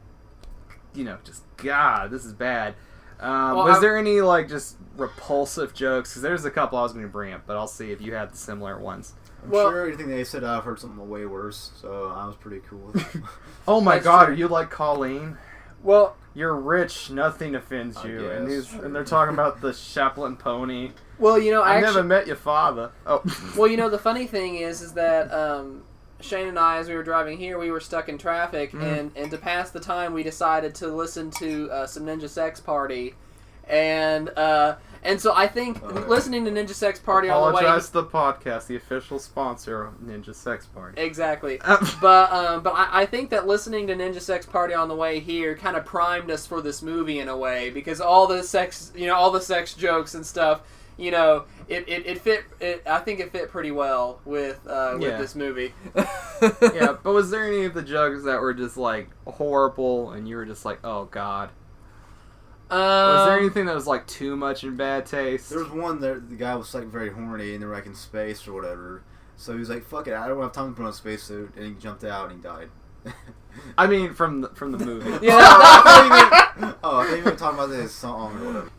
just God, this is bad. Was there any just repulsive jokes? Because there's a couple I was going to bring up, but I'll see if you had the similar ones. I'm sure anything they said, I've heard something way worse, so I was pretty cool with it. Oh my God, are you like Colleen? Well, you're rich, nothing offends you, and they're talking about the Chaplin pony. Well, I never met your father. Oh, well, the funny thing is that Shane and I, as we were driving here, we were stuck in traffic, and to pass the time, we decided to listen to some Ninja Sex Party, and so I think listening to Ninja Sex Party on the way. Apologize to the podcast, the official sponsor of Ninja Sex Party. Exactly, but I think that listening to Ninja Sex Party on the way here kind of primed us for this movie in a way, because all the sex, all the sex jokes and stuff. It fit. I think it fit pretty well with this movie. Yeah, but was there any of the jokes that were just horrible, and you were just like, oh God? Was there anything that was too much in bad taste? There was one that the guy was very horny, and they were in space or whatever. So he was like, "Fuck it, I don't have time to put on a spacesuit," and he jumped out and he died. I mean, from the movie. Yeah. I thought you were talking about this song or whatever.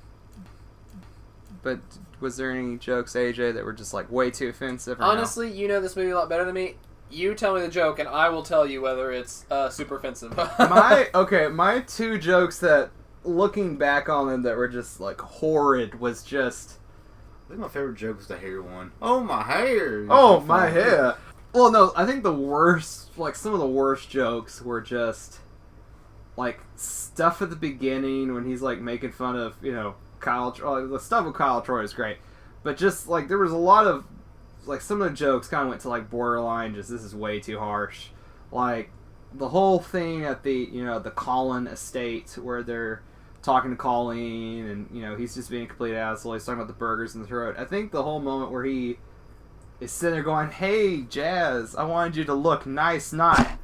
But was there any jokes, AJ, that were just way too offensive? Honestly, you know this movie a lot better than me. You tell me the joke, and I will tell you whether it's super offensive. My 2 jokes that, looking back on them, that were just horrid was just. I think my favorite joke was the hair one. Oh, my hair! Oh, my hair! Well, no, I think the worst, some of the worst jokes were just stuff at the beginning when he's making fun of Kyle. The stuff with Kyle Troy is great, but just there was a lot of some of the jokes kind of went to borderline. Just this is way too harsh. The whole thing at the the Colin estate where they're talking to Colleen and he's just being a complete asshole. He's talking about the burgers in the throat. I think the whole moment where he is sitting there going, "Hey Jazz, I wanted you to look nice, not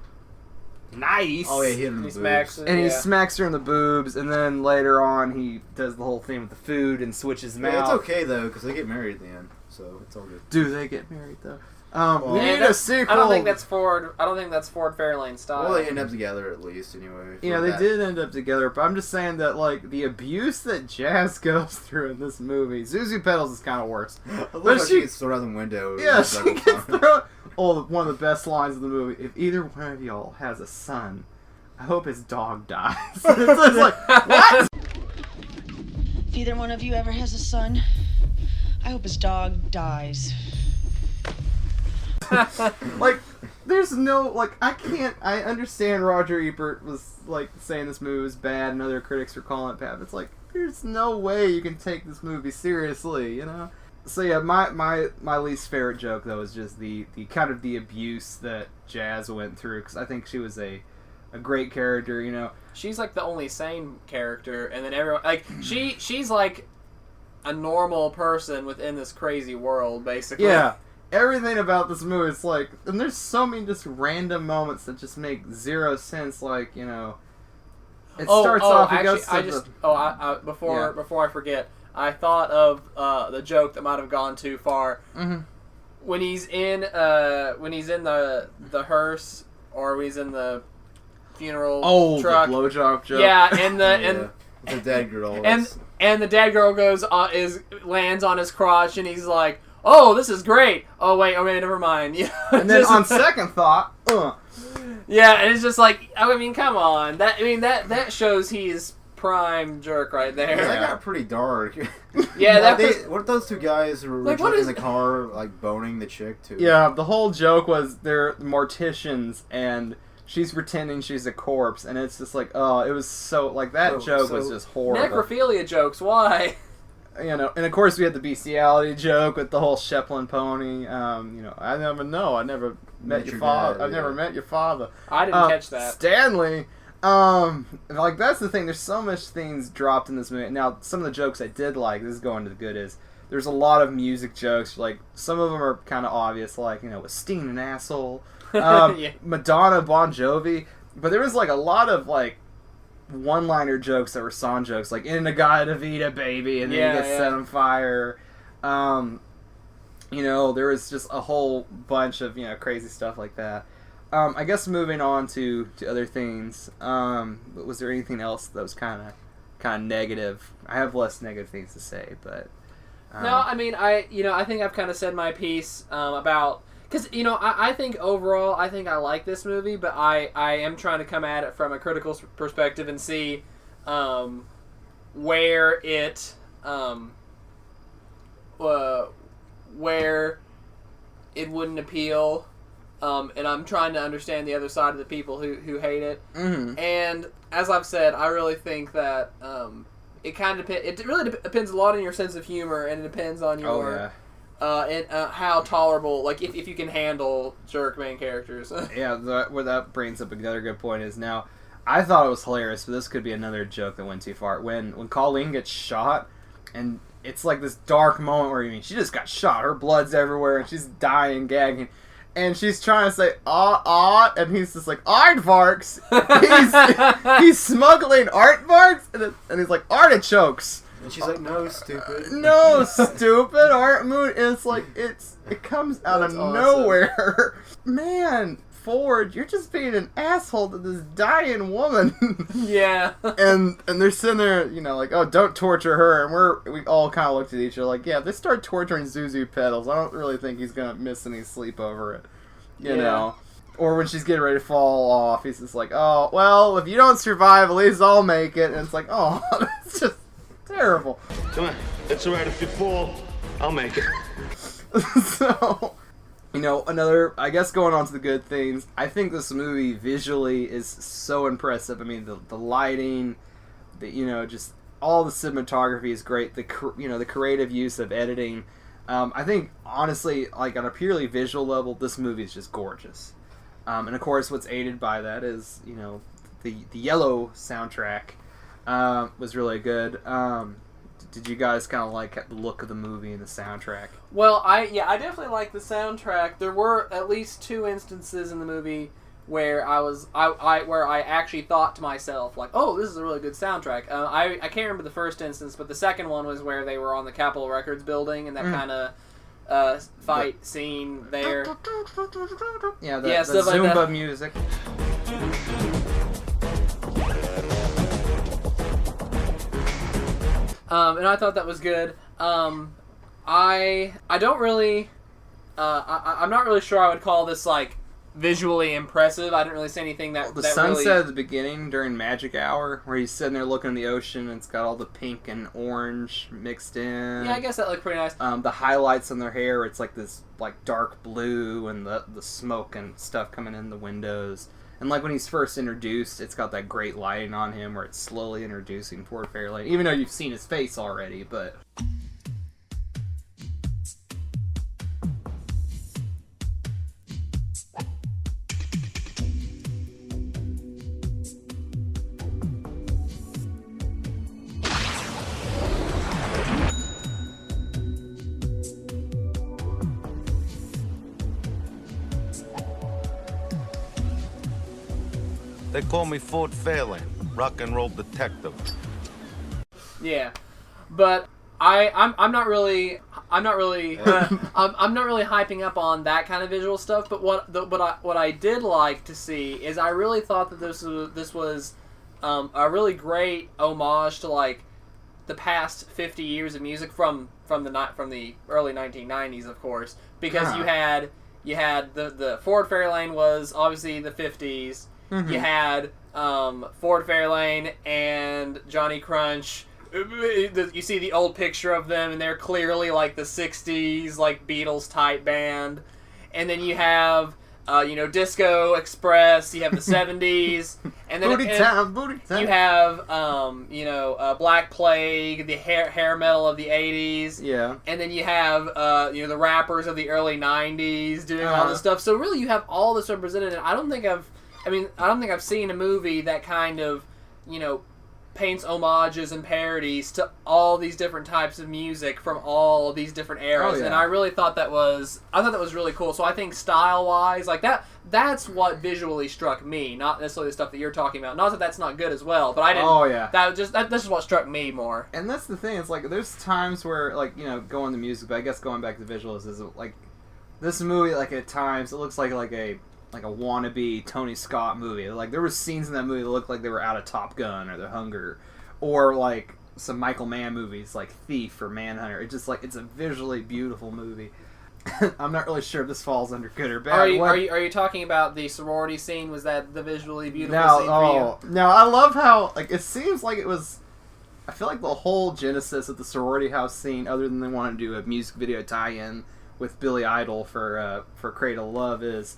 nice." Oh yeah, he hit him in the boobs. He smacks her in the boobs, and then later on he does the whole thing with the food and switches them out. It's okay though, because they get married at the end, so it's all good. Do they get married though? We need a sequel. I don't think that's Ford Fairlane style. Well, they end up together at least, anyway. Yeah, they did end up together, but I'm just saying that, like, the abuse that Jazz goes through in this movie, Zuzu Pedals is kind of worse. But she gets thrown out the window. Yeah, she gets thrown. Oh, one of the best lines of the movie. If either one of y'all has a son, I hope his dog dies. It's like, what? If either one of you ever has a son, I hope his dog dies. Like, there's no, like, I understand Roger Ebert was, like, saying this movie was bad and other critics were calling it bad, but it's like, there's no way you can take this movie seriously, you know? So yeah, my least favorite joke, though, is just the kind of the abuse that Jazz went through, because I think she was a great character, you know? She's, like, the only sane character, and then everyone, like, she's, like, a normal person within this crazy world, basically. Yeah. Everything about this movie is like, and there's so many just random moments that just make zero sense. Like, you know, it starts off. Before I forget, I thought of the joke that might have gone too far. Mm-hmm. When he's in the hearse, or when he's in the funeral truck. The blowjob joke. Yeah, and the dead girl and the dead girl lands on his crotch, and he's like, "Oh, this is great." Oh wait, never mind. Yeah. And then on second thought, yeah, and it's just like, I mean, come on. That shows he's prime jerk right there. Yeah, that got pretty dark. Yeah, what are those two guys who were like, in the car, like boning the chick too? Yeah, the whole joke was they're morticians and she's pretending she's a corpse, and it's just like, oh, it was so like that joke was just horrible. Necrophilia jokes, why? You know, and of course we had the bestiality joke with the whole Sheplin pony. You know, I never met your father. I've never met your father. I didn't catch that. Stanley. Like that's the thing. There's so much things dropped in this movie. Now, some of the jokes I did like. This is going to the good. Is there's a lot of music jokes. Like some of them are kind of obvious. Like, you know, was Steen an asshole? Yeah. Madonna, Bon Jovi. But there was like a lot of like one-liner jokes that were song jokes, like "In-A-Gadda Vida, baby," and then he gets set on fire. You know, there was just a whole bunch of, you know, crazy stuff like that. I guess moving on to other things. Was there anything else that was kind of negative? I have less negative things to say, but no, I mean, I think I've kind of said my piece about. Because, you know, I think overall, I think I like this movie, but I am trying to come at it from a critical perspective and see where it wouldn't appeal, and I'm trying to understand the other side of the people who hate it. Mm-hmm. And as I've said, I really think that it kind of it really depends a lot on your sense of humor, and it depends on your. And how tolerable, like if you can handle jerk main characters. Yeah, that brings up another good point. Is now, I thought it was hilarious, but this could be another joke that went too far. When Colleen gets shot, and it's like this dark moment where she just got shot, her blood's everywhere, and she's dying, gagging, and she's trying to say and he's just like aardvarks. he's smuggling aardvarks, and he's like artichokes. And she's like, "No, stupid." No, stupid art mood. And it's like it comes out of nowhere. Man, Ford, you're just being an asshole to this dying woman. Yeah. and they're sitting there, you know, like, oh, don't torture her. And we all kind of looked at each other like, yeah, if they start torturing Zuzu Pedals, I don't really think he's gonna miss any sleep over it. You know. Or when she's getting ready to fall off, he's just like, oh, well, if you don't survive, at least I'll make it. And it's like, oh, that's just terrible. Come on, it's alright if you fall. I'll make it. So, you know, I guess going on to the good things, I think this movie visually is so impressive. I mean, the lighting, just all the cinematography is great. The creative use of editing. I think, honestly, like on a purely visual level, this movie is just gorgeous. And of course, what's aided by that is, the yellow soundtrack. Was really good. Did you guys kind of like the look of the movie and the soundtrack? Well, I definitely like the soundtrack. There were at least 2 instances in the movie where I actually thought to myself, like, oh, this is a really good soundtrack. I can't remember the first instance, but the second one was where they were on the Capitol Records building, and that kind of fight scene there. Yeah, the Zumba like music. And I thought that was good. I don't really. I'm not really sure I would call this like visually impressive. I didn't really see anything that the that sunset really... at the beginning during Magic Hour, where he's sitting there looking at the ocean, and it's got all the pink and orange mixed in. Yeah, I guess that looked pretty nice. The highlights on their hair, it's like this like dark blue, and the smoke and stuff coming in the windows. And like when he's first introduced, it's got that great lighting on him, where it's slowly introducing Ford Fairlane, even though you've seen his face already, but. They call me Ford Fairlane, rock and roll detective. Yeah, but I'm not really I'm not really hyping up on that kind of visual stuff. But what I did like to see is I really thought that this was a really great homage to like the past 50 years of music from the early 1990s, of course, because you had the Ford Fairlane was obviously the 50s. Mm-hmm. You had Ford Fairlane and Johnny Crunch. You see the old picture of them, and they're clearly like the 60s, like Beatles type band. And then you have, Disco Express. You have the 70s, and then booty time. You have, Black Plague, the hair metal of the 80s. Yeah. And then you have, the rappers of the early 90s doing all this stuff. So really, you have all this represented. And I don't think I've seen a movie that kind of, paints homages and parodies to all these different types of music from all these different eras. Oh, yeah. And I really thought that was really cool. So I think style-wise, like that's what visually struck me, not necessarily the stuff that you're talking about. Not that that's not good as well, but I didn't. Oh yeah. This is what struck me more. And that's the thing. It's like there's times where going to music, but I guess going back to visuals is like this movie. Like at times it looks like a wannabe Tony Scott movie. Like there were scenes in that movie that looked like they were out of Top Gun or The Hunger, or like some Michael Mann movies like Thief or Manhunter. It's just like it's a visually beautiful movie. I'm not really sure if this falls under good or bad. Are you talking about the sorority scene? Was that the visually beautiful scene for you? No, I love how like it seems like it was. I feel like the whole genesis of the sorority house scene, other than they wanted to do a music video tie-in with Billy Idol for Cradle of Love, is.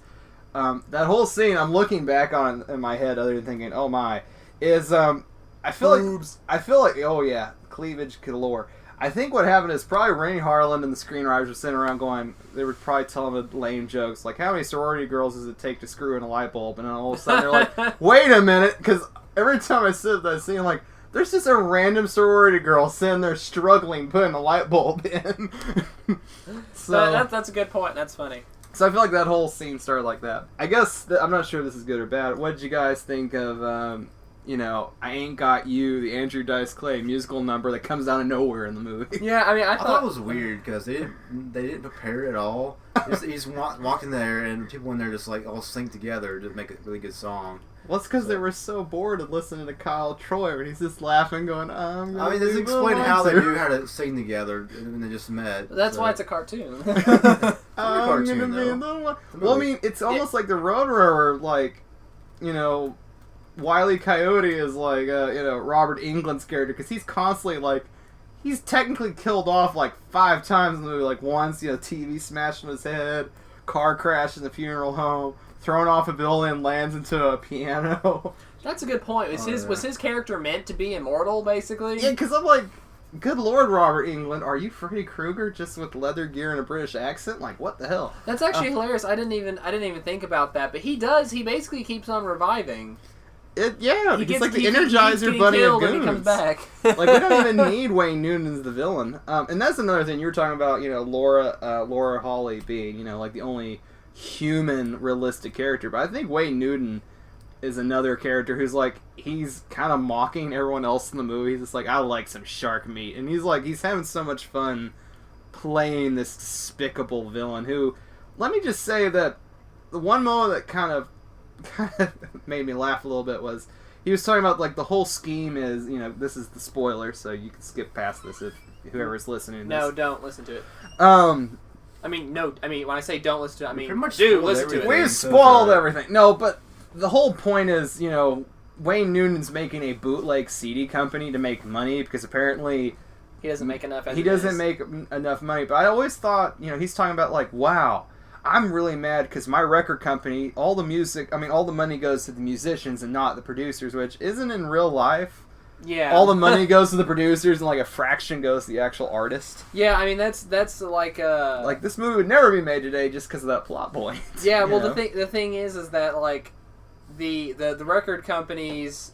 That whole scene, I'm looking back on in my head, other than thinking, "Oh my," is I feel like, oh yeah, cleavage galore. I think what happened is probably Rennie Harlan and the screenwriters were sitting around going, they were probably telling the lame jokes like, "How many sorority girls does it take to screw in a light bulb?" And then all of a sudden they're like, "Wait a minute," because every time I sit at that scene, I'm like, there's just a random sorority girl sitting there struggling putting a light bulb in. So that's a good point. That's funny. So I feel like that whole scene started like that. I guess, I'm not sure if this is good or bad. What did you guys think of, I Ain't Got You, the Andrew Dice Clay musical number that comes out of nowhere in the movie? Yeah, I mean, I thought it was weird because they didn't prepare it at all. He's walking there, and people in there just like all sing together to make a really good song. Well, it's because they were so bored of listening to Kyle Troy, and he's just laughing, going, this explained how they knew how to sing together when they just met. That's why it's a cartoon. Cartoon, though. Well, I mean, it's almost like the Roadrunner, like, Wile E. Coyote is like, Robert Englund's character, because he's constantly, like, he's technically killed off, like, 5 times in the movie. Like, once, TV smashed in his head, car crash in the funeral home, thrown off a building, lands into a piano. That's a good point. Was his character meant to be immortal, basically? Yeah, because I'm like, good Lord, Robert Englund, are you Freddy Krueger just with leather gear and a British accent? Like, what the hell? That's actually hilarious. I didn't even think about that. But he does. He basically keeps on reviving. He's like the Energizer Bunny of goons. He comes back. Like, we don't even need Wayne Newton as the villain. And that's another thing you were talking about. Laura Hawley being like the only human realistic character, but I think Wayne Newton is another character who's like, he's kind of mocking everyone else in the movie. He's just like, I like some shark meat, and he's having so much fun playing this despicable villain who, let me just say that the one moment that kind of made me laugh a little bit was he was talking about like the whole scheme is, you know, this is the spoiler, so you can skip past this if whoever's listening to this. No, don't listen to it. I mean, no. I mean, when I say don't listen to it, I mean, do listen to it. We've spoiled everything. No, but the whole point is, you know, Wayne Noonan's making a bootleg CD company to make money because apparently he doesn't make enough. He doesn't make enough money. But I always thought, you know, he's talking about like, wow, I'm really mad because my record company, all the money goes to the musicians and not the producers, which isn't in real life. Yeah. All the money goes to the producers and like a fraction goes to the actual artist. Yeah, I mean that's like like this movie would never be made today just because of that plot point. Yeah, well the thing is that like the record companies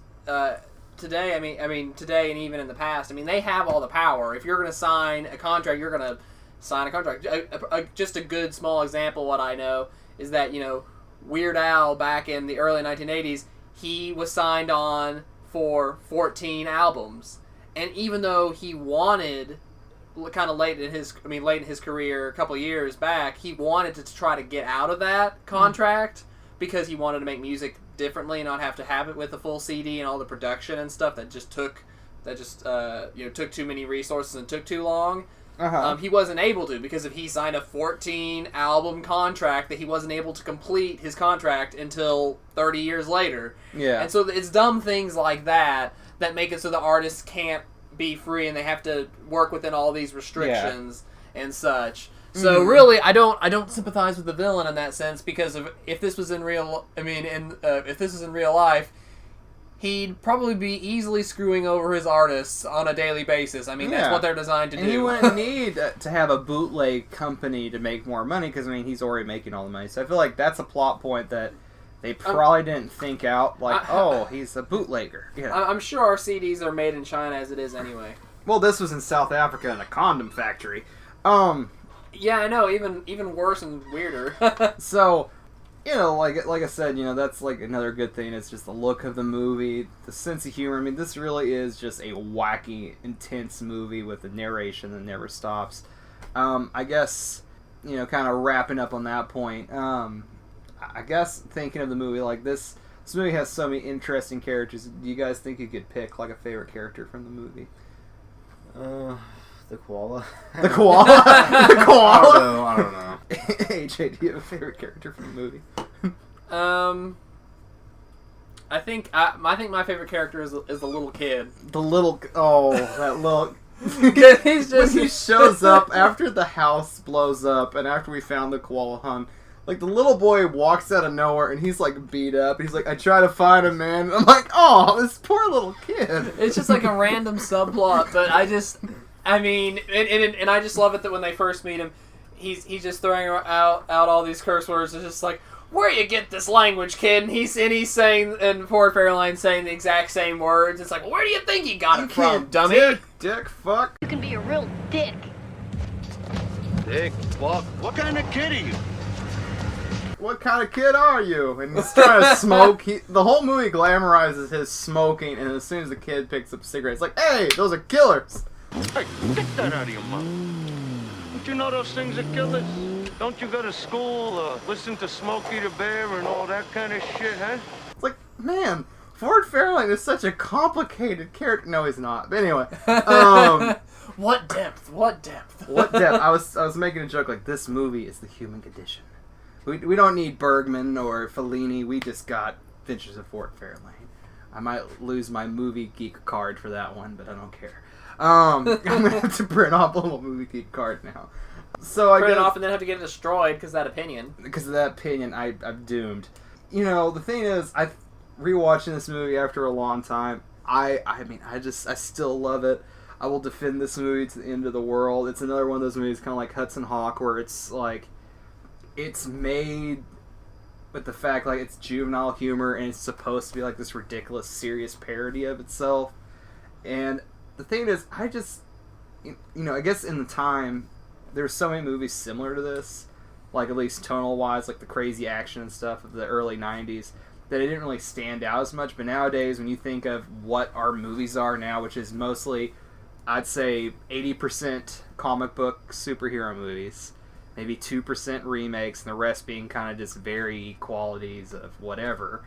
today, I mean today and even in the past, I mean they have all the power. If you're going to sign a contract, you're going to sign a contract. Just a good small example what I know is that, you know, Weird Al back in the early 1980s, he was signed on for 14 albums, and even though he wanted, kind of late in his career, a couple years back, he wanted to try to get out of that contract because he wanted to make music differently and not have to have it with a full CD and all the production and stuff that just took too many resources and took too long. He wasn't able to, because if he signed a 14 album contract that he wasn't able to complete his contract until 30 years later. Yeah. And so it's dumb things like that make it so the artists can't be free and they have to work within all these restrictions and such. So really, I don't sympathize with the villain in that sense, because if this was in real life, he'd probably be easily screwing over his artists on a daily basis. I mean, that's what they're designed to do. And he wouldn't need to have a bootleg company to make more money, because, I mean, he's already making all the money. So I feel like that's a plot point that they probably didn't think out. Like, he's a bootlegger. Yeah. I'm sure our CDs are made in China as it is anyway. Well, this was in South Africa in a condom factory. Yeah, I know. Even worse and weirder. So... You know, like I said, you know, that's like another good thing. It's just the look of the movie, the sense of humor. I mean, this really is just a wacky, intense movie with a narration that never stops. I guess, you know, kind of wrapping up on that point, I guess thinking of the movie, like this movie has so many interesting characters. Do you guys think you could pick like a favorite character from the movie? The koala. The koala? The koala? I don't know. AJ, do you have a favorite character from the movie? I think my favorite character is the little kid. The little... that little... He's just... When he shows up after the house blows up and after we found the koala hunt, like, the little boy walks out of nowhere and he's, like, beat up. He's like, I try to find him, man. And I'm like, oh, this poor little kid. It's just like a random subplot, but I just love it that when they first meet him, he's just throwing out all these curse words. It's just like, where you get this language, kid? And he's saying, and Ford Fairlane saying the exact same words. It's like, where do you think you got it from, dummy? Dick, fuck. You can be a real dick. Dick, fuck. What kind of kid are you? What kind of kid are you? And he's trying to smoke. The whole movie glamorizes his smoking, and as soon as the kid picks up cigarettes, like, hey, those are killers. Hey, get that out of your mouth. Don't you know those things are killers? Don't you go to school, listen to Smokey the Bear and all that kind of shit, huh? It's like, man, Ford Fairlane is such a complicated character. No, he's not. But anyway, what depth? What depth? What depth? I was making a joke like, this movie is the human condition. We don't need Bergman or Fellini. We just got Adventures of Ford Fairlane. I might lose my movie geek card for that one, but I don't care. I'm gonna have to print off a little movie geek card now. So I print it off and then have to get it destroyed because of that opinion. I'm doomed. You know, the thing is, I rewatching this movie after a long time. I still love it. I will defend this movie to the end of the world. It's another one of those movies, kind of like Hudson Hawk, where it's like, it's made with the fact like it's juvenile humor and it's supposed to be like this ridiculous, serious parody of itself. And the thing is, I guess in the time, there's so many movies similar to this, like at least tonal wise, like the crazy action and stuff of the early 90s, that it didn't really stand out as much. But nowadays, when you think of what our movies are now, which is mostly I'd say 80% comic book superhero movies, maybe 2% remakes, and the rest being kind of just varied qualities of whatever.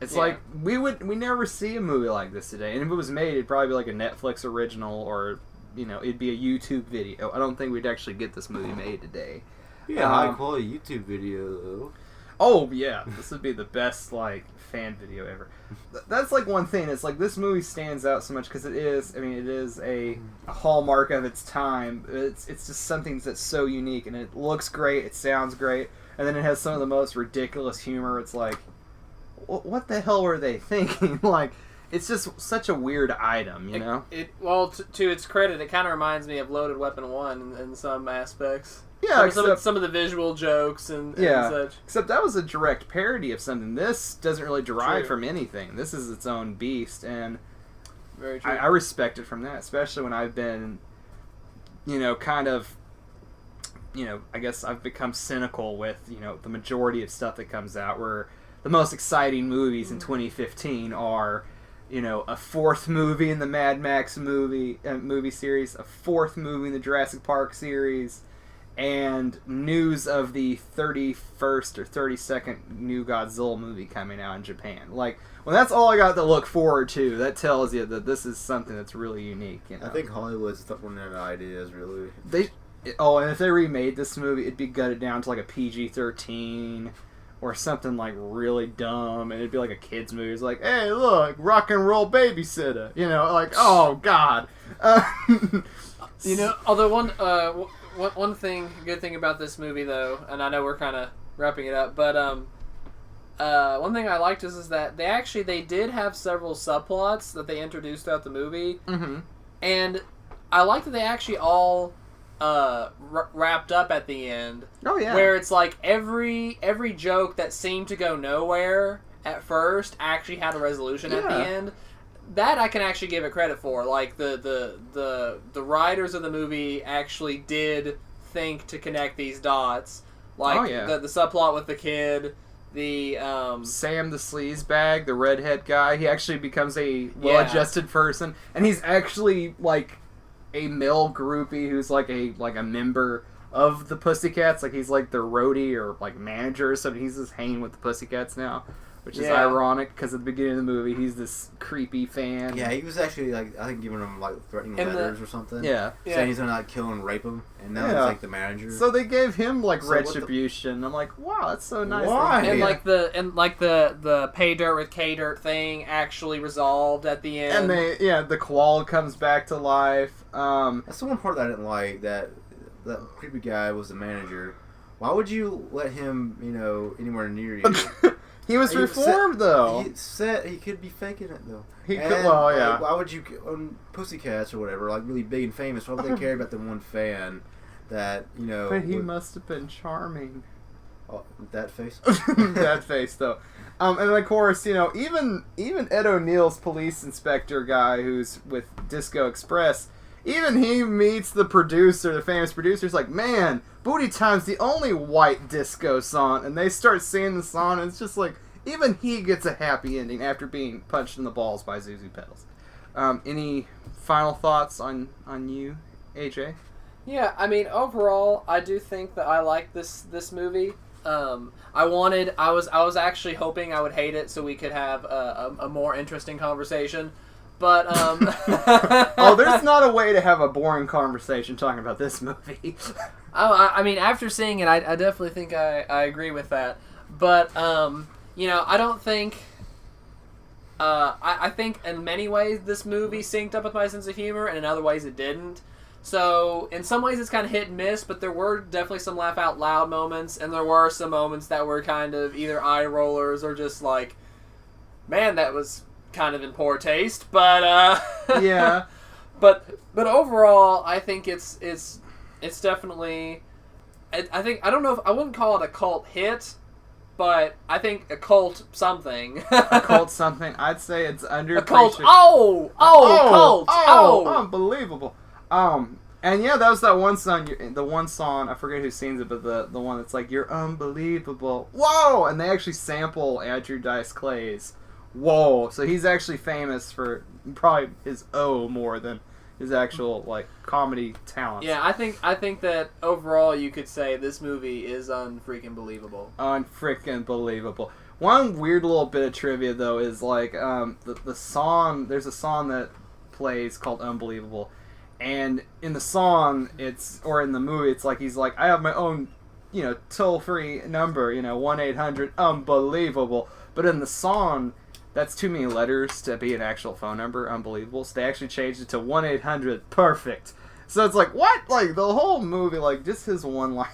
It's like we never see a movie like this today, and if it was made, it'd probably be like a Netflix original, or it'd be a YouTube video. I don't think we'd actually get this movie made today. Yeah, high quality YouTube video though. Oh yeah, this would be the best like fan video ever. That's like one thing. It's like this movie stands out so much because it is. I mean, it is a hallmark of its time. It's just something that's so unique, and it looks great. It sounds great, and then it has some of the most ridiculous humor. It's like, what the hell were they thinking? Like, it's just such a weird item, you know. Well, to its credit, it kind of reminds me of Loaded Weapon 1 in some aspects. Yeah, some of the visual jokes and such. Except that was a direct parody of something. This doesn't really derive from anything. This is its own beast, and very true. I respect it from that, especially when I've been, kind of, I guess I've become cynical with, the majority of stuff that comes out, where the most exciting movies in 2015 are, a fourth movie in the Mad Max movie series, a fourth movie in the Jurassic Park series, and news of the 31st or 32nd new Godzilla movie coming out in Japan. Like, when that's all I got to look forward to, that tells you that this is something that's really unique. I think Hollywood's running out of ideas, really. And if they remade this movie, it'd be gutted down to like a PG-13 or something like really dumb, and it'd be like a kid's movie. It's like, hey, look, rock and roll babysitter. Like, oh god. Although one good thing about this movie, though, and I know we're kind of wrapping it up, but one thing I liked is that they did have several subplots that they introduced throughout the movie, and I like that they actually all wrapped up at the end. Oh yeah, where it's like every joke that seemed to go nowhere at first actually had a resolution at the end. That I can actually give it credit for. Like the writers of the movie actually did think to connect these dots. Like the subplot with the kid, the Sam the sleazebag, the redhead guy. He actually becomes a well-adjusted person, and he's actually like a male groupie who's like a member of the Pussycats. Like he's like their roadie or like manager or something. He's just hanging with the Pussycats now. Which is ironic because at the beginning of the movie, he's this creepy fan. Yeah, he was actually I think giving him threatening letters or something. Yeah, saying he's gonna kill and rape him, and now he's like the manager. So they gave him retribution. I'm like, wow, that's so nice. Why? And the pay dirt with K dirt thing actually resolved at the end. And the koala comes back to life. That's the one part that I didn't like. That creepy guy was the manager. Why would you let him anywhere near you? He was reformed, though. He said he could be faking it, though. Why would you, on Pussycats or whatever, really big and famous, why would they care about the one fan that, But he must have been charming. Oh, that face? That face, though. And of course, even Ed O'Neill's police inspector guy who's with Disco Express, even he meets the producer, the famous producer. He's like, man, Booty Time's the only white disco song. And they start singing the song, and it's just like, even he gets a happy ending after being punched in the balls by Zuzu Pedals. Any final thoughts on you, AJ? Yeah, I mean, overall, I do think that I like this movie. I was actually hoping I would hate it so we could have a more interesting conversation. But, oh, there's not a way to have a boring conversation talking about this movie. I mean, after seeing it, I definitely think I agree with that. But, I don't think... I think in many ways this movie synced up with my sense of humor, and in other ways it didn't. So, in some ways it's kind of hit and miss, but there were definitely some laugh-out-loud moments, and there were some moments that were kind of either eye-rollers or just like, man, that was... kind of in poor taste, but yeah. But overall, I think it's definitely. I don't know if I wouldn't call it a cult hit, but I think a cult something. A cult something. I'd say it's underappreciated. A cult. Cult. Unbelievable. And yeah, that was that one song. The one song I forget who sings it, but the one that's like "You're unbelievable." Whoa! And they actually sample Andrew Dice Clay's. Whoa, so he's actually famous for probably his O more than his actual like comedy talents. Yeah, I think that overall you could say this movie is unfreaking believable. Unfreaking believable. One weird little bit of trivia though is like the song. There's a song that plays called "Unbelievable," and in the song in the movie it's like he's like, I have my own, toll-free number, 1-800-UNBELIEVABLE. But in the song, that's too many letters to be an actual phone number, Unbelievable. So they actually changed it to 1-800-PERFECT. So it's like, what? Like, the whole movie, like, just his one line.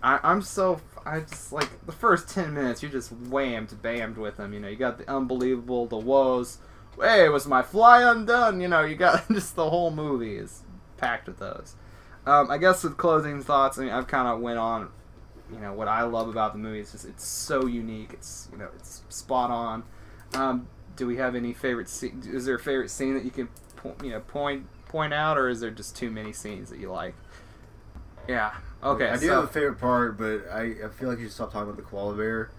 I just, like, the first 10 minutes, you're just bammed with him. You got the Unbelievable, the woes. Hey, was my fly undone? You got just the whole movie is packed with those. I guess with closing thoughts, I've kind of went on, what I love about the movie is just it's so unique. It's it's spot on. Do we have any favorite scene? Is there a favorite scene that you can point out, or is there just too many scenes that you like? Yeah. Okay. I do have a favorite part, but I feel like you should stop talking about the koala bear.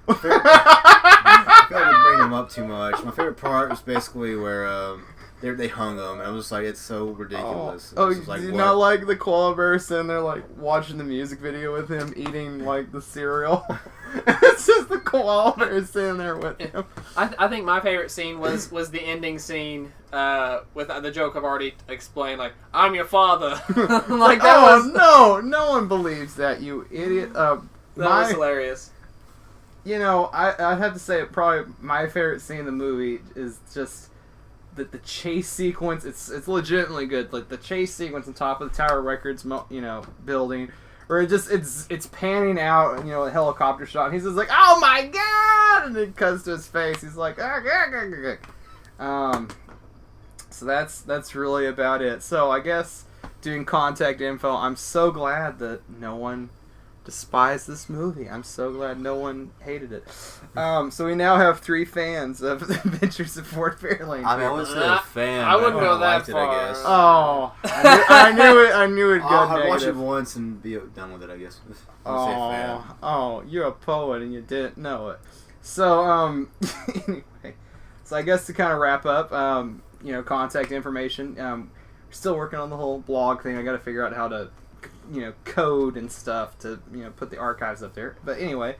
I feel like I'm bringing him up too much. My favorite part was basically where they hung him, and I was just like, it's so ridiculous. Like, do you not like the koala bear sitting there like watching the music video with him eating like the cereal? It's just the koala bear sitting there with him. I think my favorite scene was the ending scene with the joke I've already explained, like, I'm your father. Like that no one believes that, you idiot. That was hilarious. I'd have to say probably my favorite scene in the movie is just the chase sequence. It's legitimately good. Like the chase sequence on top of the Tower Records, building, where it's panning out, a helicopter shot, and he's just like, oh my god, and it cuts to his face. He's like, so that's really about it. So I guess doing contact info, I'm so glad that no one despised this movie. I'm so glad no one hated it. So we now have 3 fans of The Adventures of Ford Fairlane. I wouldn't say a fan. I wouldn't go that far. I guess. Oh, I knew it'd go I'd watch it negative. once and be done with it, I guess. You're a poet and you didn't know it. So, anyway. So I guess to kind of wrap up, contact information. We're still working on the whole blog thing. I got to figure out how to code and stuff to put the archives up there. But anyway,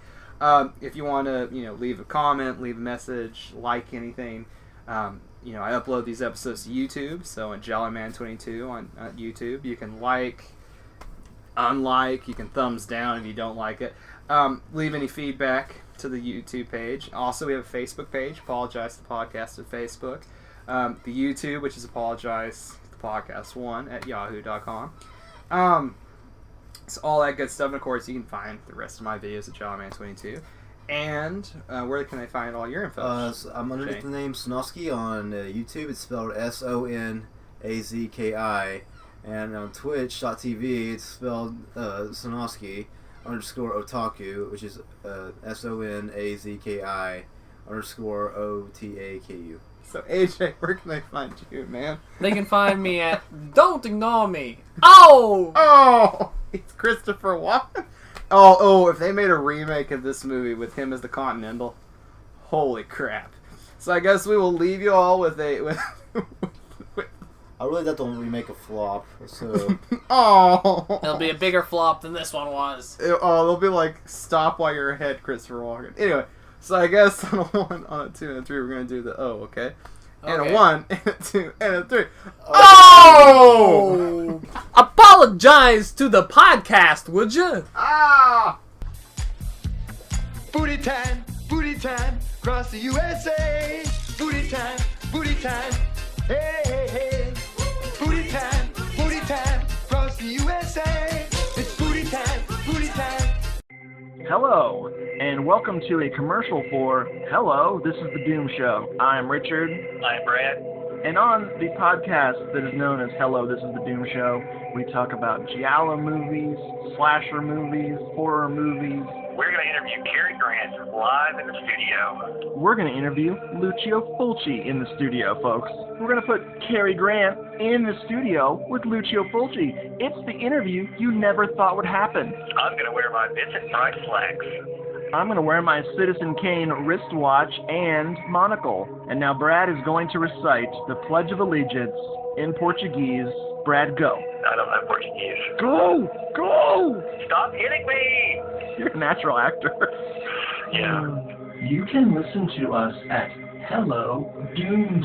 if you want to leave a comment, leave a message, like anything, I upload these episodes to YouTube. So at Jollyman22 on YouTube, you can unlike, you can thumbs down if you don't like it. Leave any feedback to the YouTube page. Also, we have a Facebook page, Apologize to the Podcast at Facebook. The YouTube, which is Apologize to the Podcast 1 at yahoo.com. So all that good stuff, and of course you can find the rest of my videos at Jollyman22. And where can they find all your info? So I'm underneath the name Sonosky on YouTube. It's spelled Sonazki. And on Twitch.tv it's spelled Sonosky_otaku, which is Sonazki_OTAKU. So AJ, where can they find you, man? They can find me at Don't Ignore Me. Oh! It's Christopher Walken. Oh, if they made a remake of this movie with him as the Continental, holy crap. So I guess we will leave you all with I really thought the remake a flop, so... It'll be a bigger flop than this one was. They'll be like, stop while you're ahead, Christopher Walken. Anyway, so I guess on a 1, on a 2, and a 3, we're going to do the O, okay? And a 1, and a 2, and a 3. Oh! Apologize to the podcast, would you? Booty time, across the USA. Booty time, hey, hey, hey. Booty time, across the USA. It's booty time. Hello, and welcome to a commercial for Hello, This is the Doom Show. I'm Richard. I'm Brad. And on the podcast that is known as Hello, This is the Doom Show, we talk about giallo movies, slasher movies, horror movies. We're going to interview Cary Grant live in the studio. We're going to interview Lucio Fulci in the studio, folks. We're going to put Cary Grant in the studio with Lucio Fulci. It's the interview you never thought would happen. I'm going to wear my Vincent Price slacks. I'm going to wear my Citizen Kane wristwatch and monocle. And now Brad is going to recite the Pledge of Allegiance in Portuguese. Brad, go. I don't know Portuguese. Go! Go! Stop hitting me! You're a natural actor. Yeah. You can listen to us at Hello Doomed.